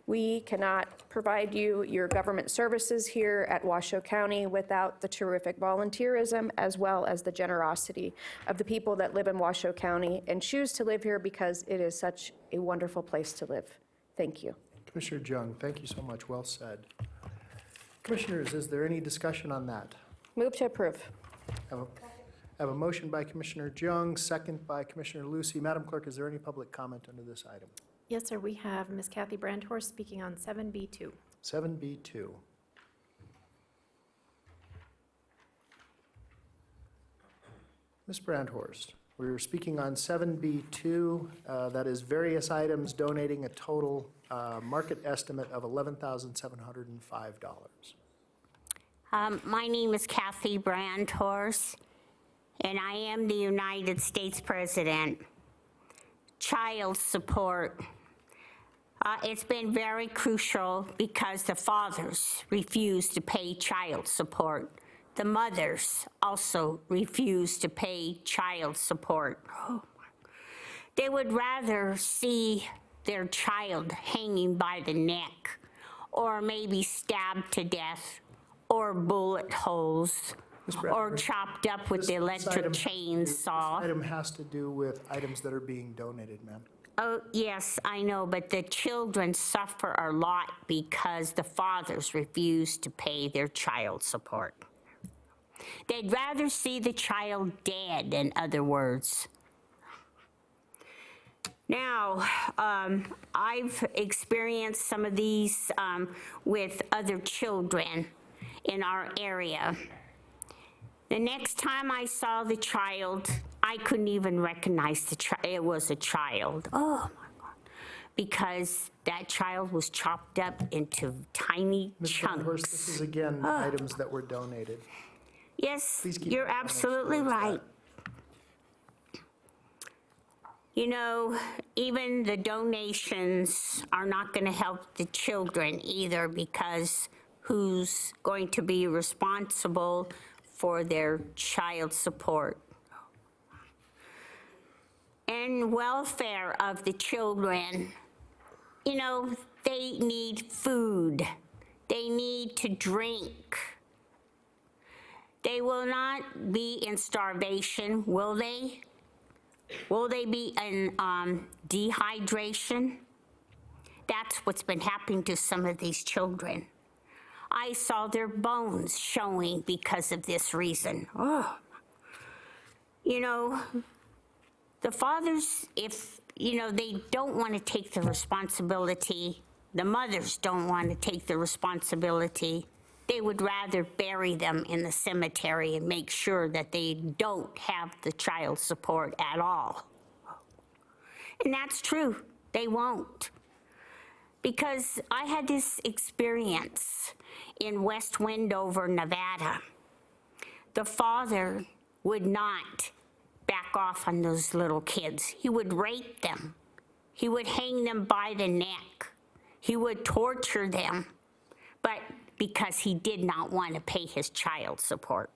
we cannot provide you your government services here at Washoe County without the terrific volunteerism as well as the generosity of the people that live in Washoe County and choose to live here because it is such a wonderful place to live. Thank you. Commissioner Jung, thank you so much. Well said. Commissioners, is there any discussion on that? Move to approve. I have a motion by Commissioner Jung, second by Commissioner Lucy. Madam Clerk, is there any public comment under this item? Yes, sir. We have Ms. Kathy Brandhorst speaking on 7B2. 7B2. Ms. Brandhorst, we're speaking on 7B2. That is various items donating a total market estimate of $11,705. My name is Kathy Brandhorst, and I am the United States President. Child support. It's been very crucial because the fathers refuse to pay child support. The mothers also refuse to pay child support. They would rather see their child hanging by the neck, or maybe stabbed to death, or bullet holes, or chopped up with the electric chainsaw. This item has to do with items that are being donated, ma'am. Oh, yes, I know, but the children suffer a lot because the fathers refuse to pay their child support. They'd rather see the child dead, in other words. Now, I've experienced some of these with other children in our area. The next time I saw the child, I couldn't even recognize it was a child. Oh my God. Because that child was chopped up into tiny chunks. This is again items that were donated. Yes, Please keep you're your comments absolutely towards right. You know, even the donations are not going to help the children either, because who's going to be responsible for their child support? And welfare of the children. You know, they need food. They need to drink. They will not be in starvation, will they? Will they be in dehydration? That's what's been happening to some of these children. I saw their bones showing because of this reason. Oh. You know, the fathers, if, you know, they don't want to take the responsibility, the mothers don't want to take the responsibility, they would rather bury them in the cemetery and make sure that they don't have the child support at all. And that's true, they won't. Because I had this experience in West Wendover, Nevada. The father would not back off on those little kids. He would rape them. He would hang them by the neck. He would torture them, but because he did not want to pay his child support.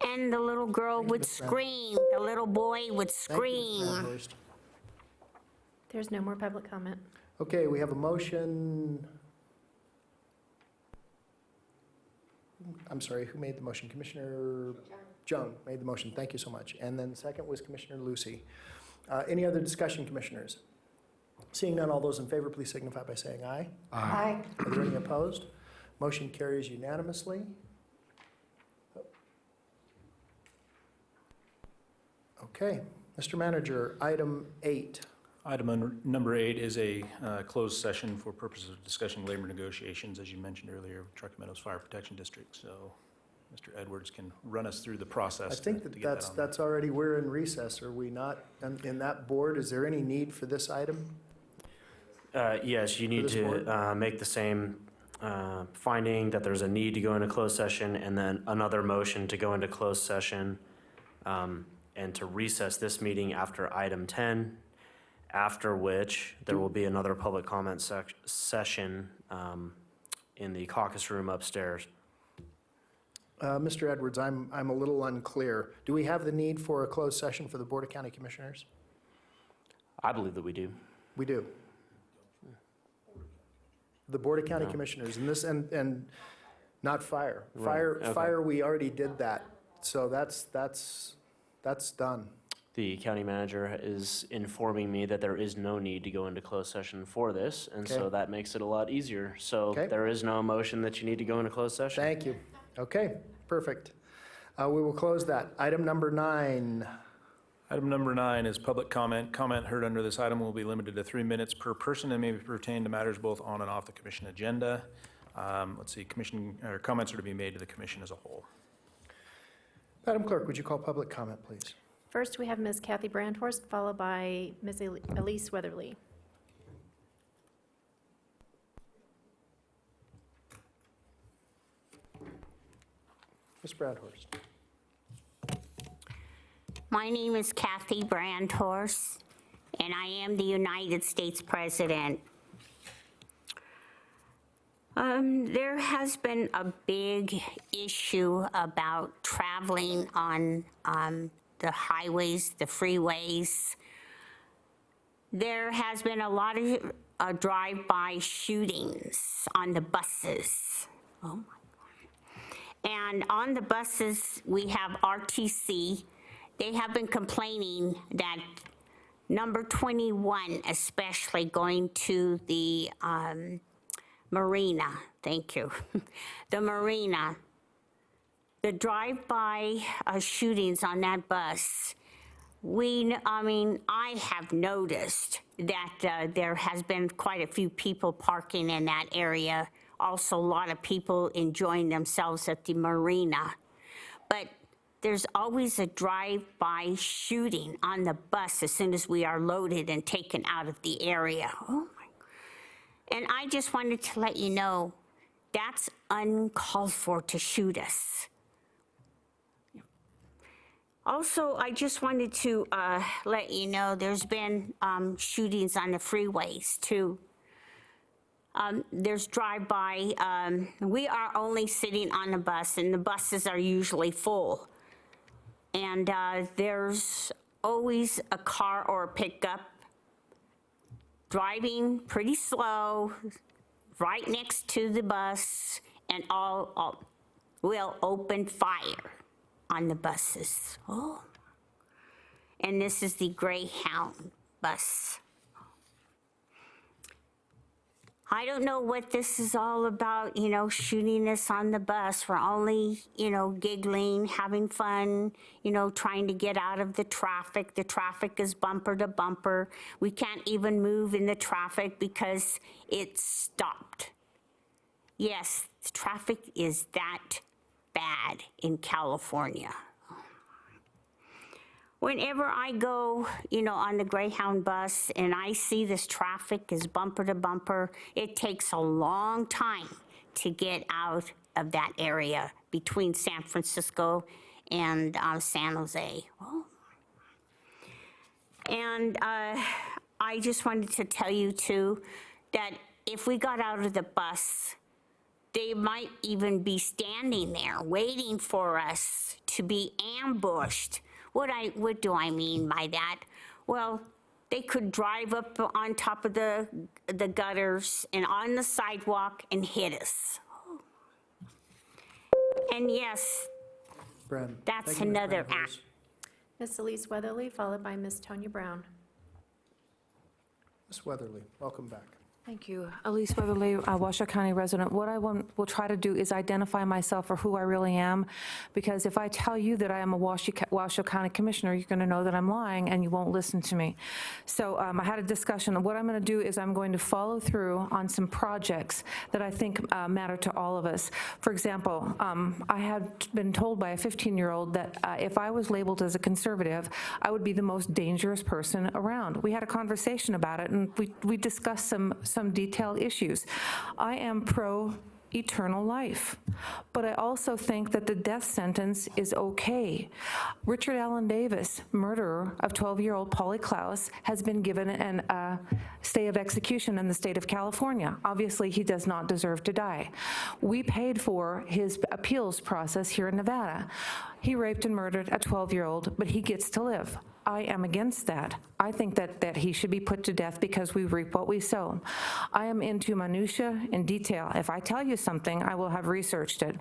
And the little girl would scream, the little boy would scream. There's no more public comment. Okay, we have a motion. I'm sorry, who made the motion? Commissioner Joan made the motion. Thank you so much. And then second was Commissioner Lucy. Any other discussion, commissioners? Seeing none, all those in favor, please signify by saying aye. Aye. Are there any opposed? Motion carries unanimously. Okay, Mr. Manager, item 8. Item number 8 is a closed session for purposes of discussing labor negotiations, as you mentioned earlier, with Truckee Meadows Fire Protection District. So Mr. Edwards can run us through the process. I think that's already, we're in recess, are we not? In that board, is there any need for this item? Yes, you need to make the same finding that there's a need to go into closed session, and then another motion to go into closed session, and to recess this meeting after item 10, after which there will be another public comment session in the caucus room upstairs. Mr. Edwards, I'm a little unclear. Do we have the need for a closed session for the Board of County Commissioners? I believe that we do. We do. The Board of County Commissioners, and this, and not fire. Right, Fire, we already did that, so that's done. The county manager is informing me that there is no need to go into closed session for this, and so that makes it a lot easier. So there is no motion that you need to go into closed session. Thank you. Okay, perfect. We will close that. Item number 9. Item number 9 is public comment. Comment heard under this item will be limited to 3 minutes per person and may pertain to matters both on and off the commission agenda. Let's see, comments are to be made to the commission as a whole. Madam Clerk, would you call public comment, please? First, we have Ms. Kathy Brandhorst, followed by Ms. Elise Weatherly. Ms. Brandhorst. My name is Kathy Brandhorst, and I am the United States President. There has been a big issue about traveling on the highways, the freeways. There has been a lot of drive-by shootings on the buses. Oh my God. And on the buses, we have RTC. They have been complaining that number 21, especially going to the marina, thank you, the marina, the drive-by shootings on that bus, I have noticed that there has been quite a few people parking in that area. Also, a lot of people enjoying themselves at the marina. But there's always a drive-by shooting on the bus as soon as we are loaded and taken out of the area. Oh my. And I just wanted to let you know, that's uncalled for to shoot us. Also, I just wanted to let you know there's been shootings on the freeways too. There's drive-by. We are only sitting on the bus, and the buses are usually full. And there's always a car or a pickup driving pretty slow right next to the bus, and all will open fire on the buses. Oh. And this is the Greyhound bus. I don't know what this is all about, shooting us on the bus. We're only, giggling, having fun, trying to get out of the traffic. The traffic is bumper to bumper. We can't even move in the traffic because it's stopped. Yes, the traffic is that bad in California. Whenever I go, on the Greyhound bus and I see this traffic is bumper to bumper, it takes a long time to get out of that area between San Francisco and San Jose. Oh. And I just wanted to tell you too that if we got out of the bus, they might even be standing there waiting for us to be ambushed. What do I mean by that? Well, they could drive up on top of the gutters and on the sidewalk and hit us. And yes, Brad, that's thank you, Ms. another Brandhurst. act. Ms. Elise Weatherly, followed by Ms. Tonya Brown. Ms. Weatherly, welcome back. Thank you. Elise Weatherly, Washoe County resident. What I will try to do is identify myself for who I really am, because if I tell you that I am a Washoe County Commissioner, you're going to know that I'm lying and you won't listen to me. So I had a discussion. What I'm going to do is I'm going to follow through on some projects that I think matter to all of us. For example, I had been told by a 15-year-old that if I was labeled as a conservative, I would be the most dangerous person around. We had a conversation about it, and we discussed some detailed issues. I am pro eternal life, but I also think that the death sentence is okay. Richard Allen Davis, murderer of 12-year-old Polly Klaus, has been given a stay of execution in the state of California. Obviously, he does not deserve to die. We paid for his appeals process here in Nevada. He raped and murdered a 12-year-old, but he gets to live. I am against that. I think that he should be put to death because we reap what we sow. I am into minutia and detail. If I tell you something, I will have researched it.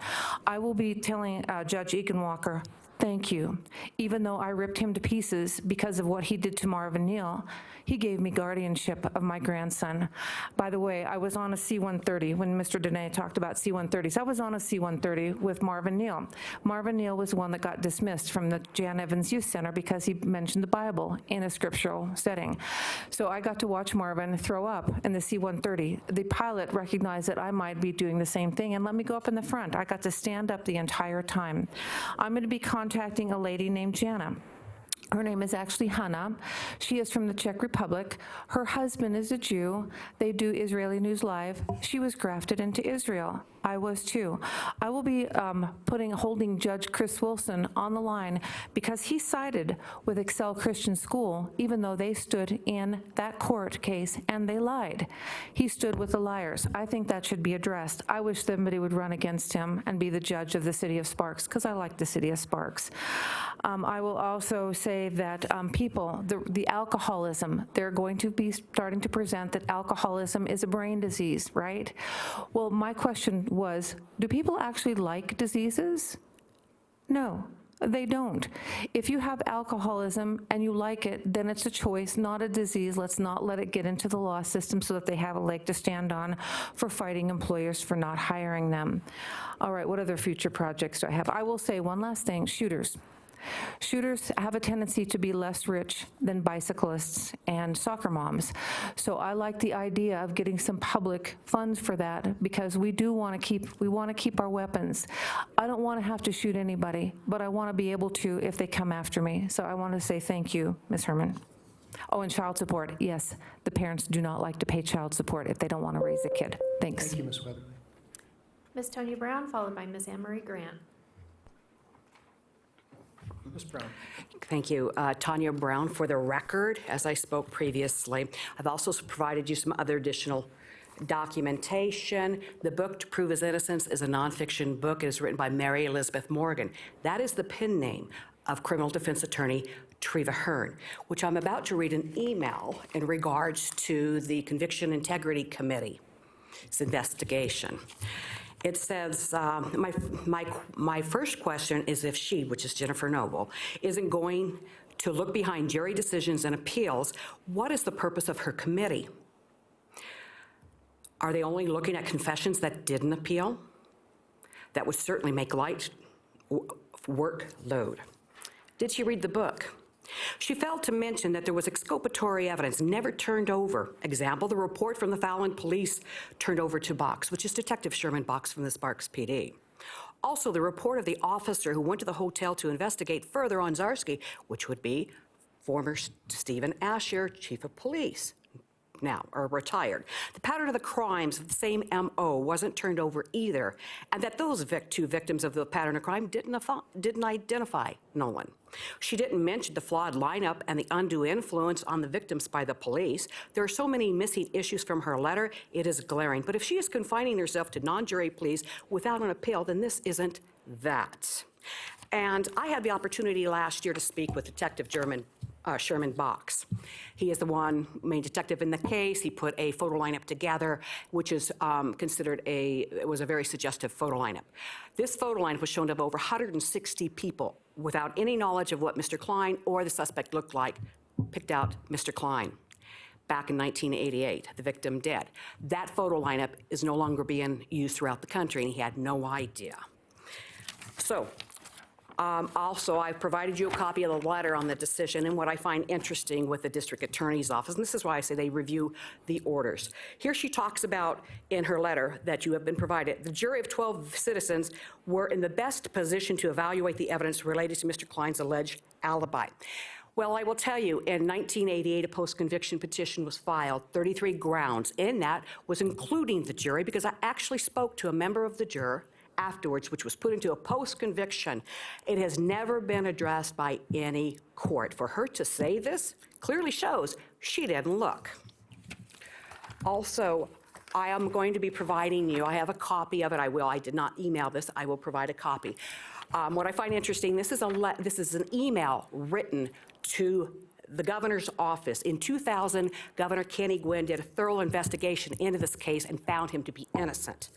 I will be telling Judge Eganwalker, thank you. Even though I ripped him to pieces because of what he did to Marvin Neal, he gave me guardianship of my grandson. By the way, I was on a C-130 when Mr. Dene talked about C-130s. I was on a C-130 with Marvin Neal. Marvin Neal was the one that got dismissed from the Jan Evans Youth Center because he mentioned the Bible in a scriptural setting. So I got to watch Marvin throw up in the C-130. The pilot recognized that I might be doing the same thing and let me go up in the front. I got to stand up the entire time. I'm going to be contacting a lady named Jana. Her name is actually Hannah. She is from the Czech Republic. Her husband is a Jew. They do Israeli News Live. She was grafted into Israel. I was too. I will be holding Judge Chris Wilson on the line because he sided with Excel Christian School, even though they stood in that court case and they lied. He stood with the liars. I think that should be addressed. I wish somebody would run against him and be the judge of the city of Sparks, because I like the city of Sparks. I will also say that the alcoholism, they're going to be starting to present that alcoholism is a brain disease, right? Well, my question was, do people actually like diseases? No, they don't. If you have alcoholism and you like it, then it's a choice, not a disease. Let's not let it get into the law system so that they have a leg to stand on for fighting employers for not hiring them. All right, what other future projects do I have? I will say one last thing, shooters. Shooters have a tendency to be less rich than bicyclists and soccer moms. So I like the idea of getting some public funds for that, because we want to keep our weapons. I don't want to have to shoot anybody, but I want to be able to if they come after me. So I want to say thank you, Ms. Herman. Oh, and child support. Yes, the parents do not like to pay child support if they don't want to raise a kid. Thanks. Thank you, Ms. Weatherly. Ms. Tonya Brown, followed by Ms. Anne Marie Grant. Ms. Brown. Thank you. Tanya Brown, for the record, as I spoke previously. I've also provided you some other additional documentation. The book, To Prove His Innocence, is a nonfiction book. It is written by Mary Elizabeth Morgan. That is the pen name of criminal defense attorney Treva Hearn, which I'm about to read an email in regards to the Conviction Integrity Committee's investigation. It says, my first question is if she, which is Jennifer Noble, isn't going to look behind jury decisions and appeals, what is the purpose of her committee? Are they only looking at confessions that didn't appeal? That would certainly make light workload. Did she read the book? She failed to mention that there was exculpatory evidence never turned over. Example, the report from the Fallon police turned over to Box, which is Detective Sherman Box from the Sparks PD. Also, the report of the officer who went to the hotel to investigate further on Zarsky, which would be former Stephen Asher, chief of police, now, or retired. The pattern of the crimes of the same MO wasn't turned over either, and that those two victims of the pattern of crime didn't identify Nolan. She didn't mention the flawed lineup and the undue influence on the victims by the police. There are so many missing issues from her letter, it is glaring. But if she is confining herself to non-jury pleas without an appeal, then this isn't that. And I had the opportunity last year to speak with Detective Sherman Box. He is the main detective in the case. He put a photo lineup together, which is considered it was a very suggestive photo lineup. This photo lineup was shown to have over 160 people without any knowledge of what Mr. Klein or the suspect looked like, picked out Mr. Klein. Back in 1988, the victim dead. That photo lineup is no longer being used throughout the country, and he had no idea. So, also, I've provided you a copy of the letter on the decision and what I find interesting with the district attorney's office, and this is why I say they review the orders. Here she talks about, in her letter that you have been provided, the jury of 12 citizens were in the best position to evaluate the evidence related to Mr. Klein's alleged alibi. Well, I will tell you, in 1988, a post-conviction petition was filed, 33 grounds. In that was including the jury, because I actually spoke to a member of the juror afterwards, which was put into a post-conviction. It has never been addressed by any court. For her to say this clearly shows she didn't look. Also, I am going to be providing you, I have a copy of it, I did not email this, I will provide a copy. What I find interesting, this is an email written to the governor's office. In 2000, Governor Kenny Gwynn did a thorough investigation into this case and found him to be innocent.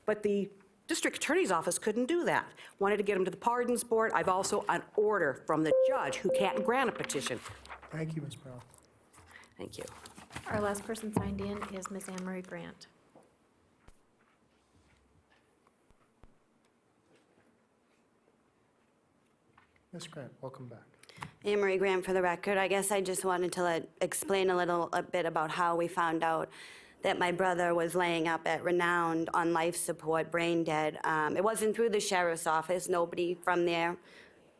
But the district attorney's office couldn't do that. Wanted to get him to the pardons board. I've also an order from the judge who can't grant a petition. Thank you, Ms. Brown. Thank you. Our last person signed in is Ms. Anne Marie Grant. Ms. Grant, welcome back. Anne Marie Graham for the record. I guess I just wanted to explain a bit about how we found out that my brother was laying up at Renowned on life support, brain dead. It wasn't through the sheriff's office. Nobody from there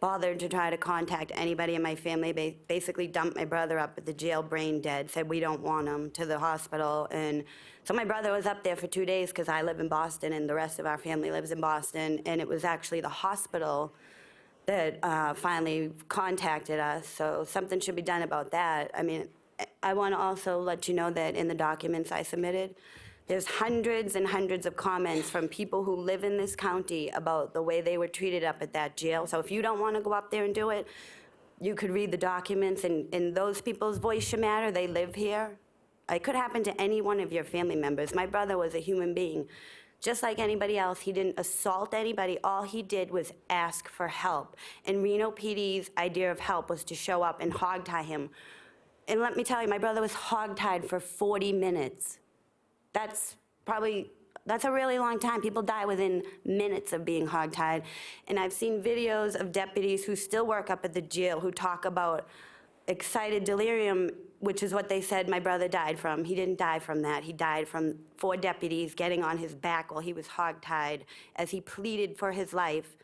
bothered to try to contact anybody in my family. Basically dumped my brother up at the jail brain dead, said we don't want him to the hospital. And so my brother was up there for 2 days because I live in Boston and the rest of our family lives in Boston. And it was actually the hospital that finally contacted us. So something should be done about that. I mean, I want to also let you know that in the documents I submitted, there's hundreds and hundreds of comments from people who live in this county about the way they were treated up at that jail. So if you don't want to go up there and do it, you could read the documents, and those people's voice should matter. They live here. It could happen to any one of your family members. My brother was a human being. Just like anybody else, he didn't assault anybody. All he did was ask for help. And Reno PD's idea of help was to show up and hogtie him. And let me tell you, my brother was hogtied for 40 minutes. That's a really long time. People die within minutes of being hogtied. And I've seen videos of deputies who still work up at the jail who talk about excited delirium, which is what they said my brother died from. He didn't die from that. He died from 4 deputies getting on his back while he was hogtied as he pleaded for his life.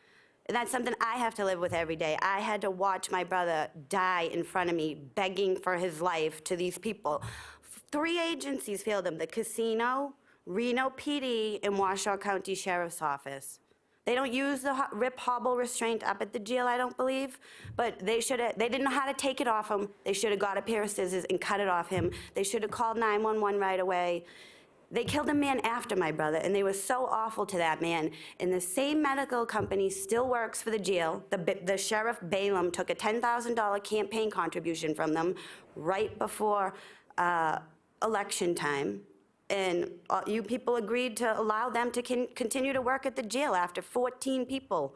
And that's something I have to live with every day. I had to watch my brother die in front of me, begging for his life to these people. 3 agencies failed him: the casino, Reno PD, and Washoe County Sheriff's Office. They don't use the rip hobble restraint up at the jail, I don't believe, but they didn't know how to take it off him. They should have got a pair of scissors and cut it off him. They should have called 911 right away. They killed a man after my brother, and they were so awful to that man. And the same medical company still works for the jail. The Sheriff Balaam took a $10,000 campaign contribution from them right before election time. And you people agreed to allow them to continue to work at the jail after 14 people.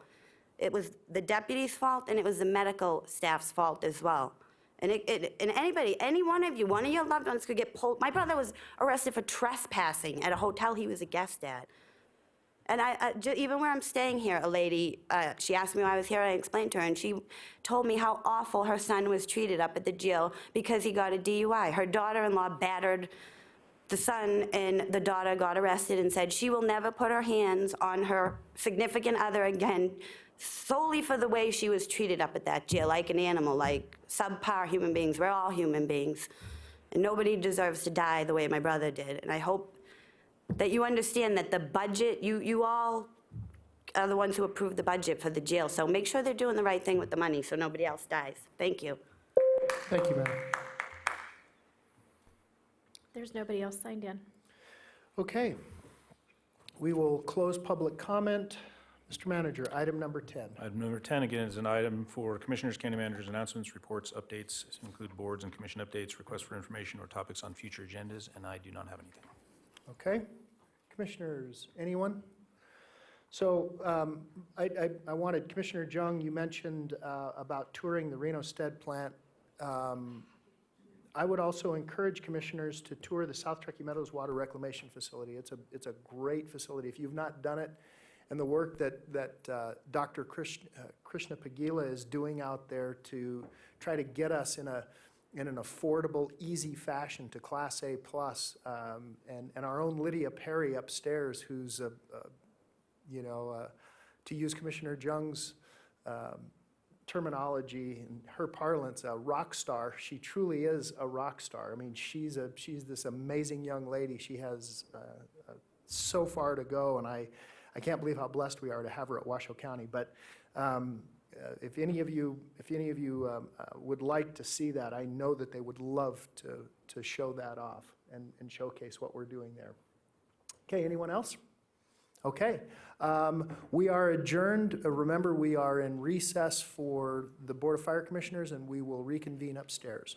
It was the deputy's fault, and it was the medical staff's fault as well. And anybody, any one of you, one of your loved ones could get pulled. My brother was arrested for trespassing at a hotel he was a guest at. And even where I'm staying here, a lady, she asked me why I was here, I explained to her, and she told me how awful her son was treated up at the jail because he got a DUI. Her daughter-in-law battered the son, and the daughter got arrested and said she will never put her hands on her significant other again, solely for the way she was treated up at that jail, like an animal, like subpar human beings. We're all human beings, and nobody deserves to die the way my brother did. And I hope that you understand that the budget, you all are the ones who approved the budget for the jail, so make sure they're doing the right thing with the money so nobody else dies. Thank you. Thank you, ma'am. There's nobody else signed in. Okay. We will close public comment. Mr. Manager, item number 10. Item number 10, again, is an item for commissioners, county managers, announcements, reports, updates, include boards and commission updates, requests for information, or topics on future agendas, and I do not have anything. Okay. Commissioners, anyone? So I wanted, Commissioner Jung, you mentioned about touring the Reno Stead plant. I would also encourage commissioners to tour the South Truckee Meadows Water Reclamation Facility. It's a great facility. If you've not done it, and the work that Dr. Krishna Pagila is doing out there to try to get us in an affordable, easy fashion to Class A+, and our own Lydia Perry upstairs, who's to use Commissioner Jung's terminology and her parlance, a rock star. She truly is a rock star. I mean, she's this amazing young lady. She has so far to go, and I can't believe how blessed we are to have her at Washoe County. But if any of you would like to see that, I know that they would love to show that off and showcase what we're doing there. Okay, anyone else? Okay, we are adjourned. Remember, we are in recess for the Board of Fire Commissioners, and we will reconvene upstairs.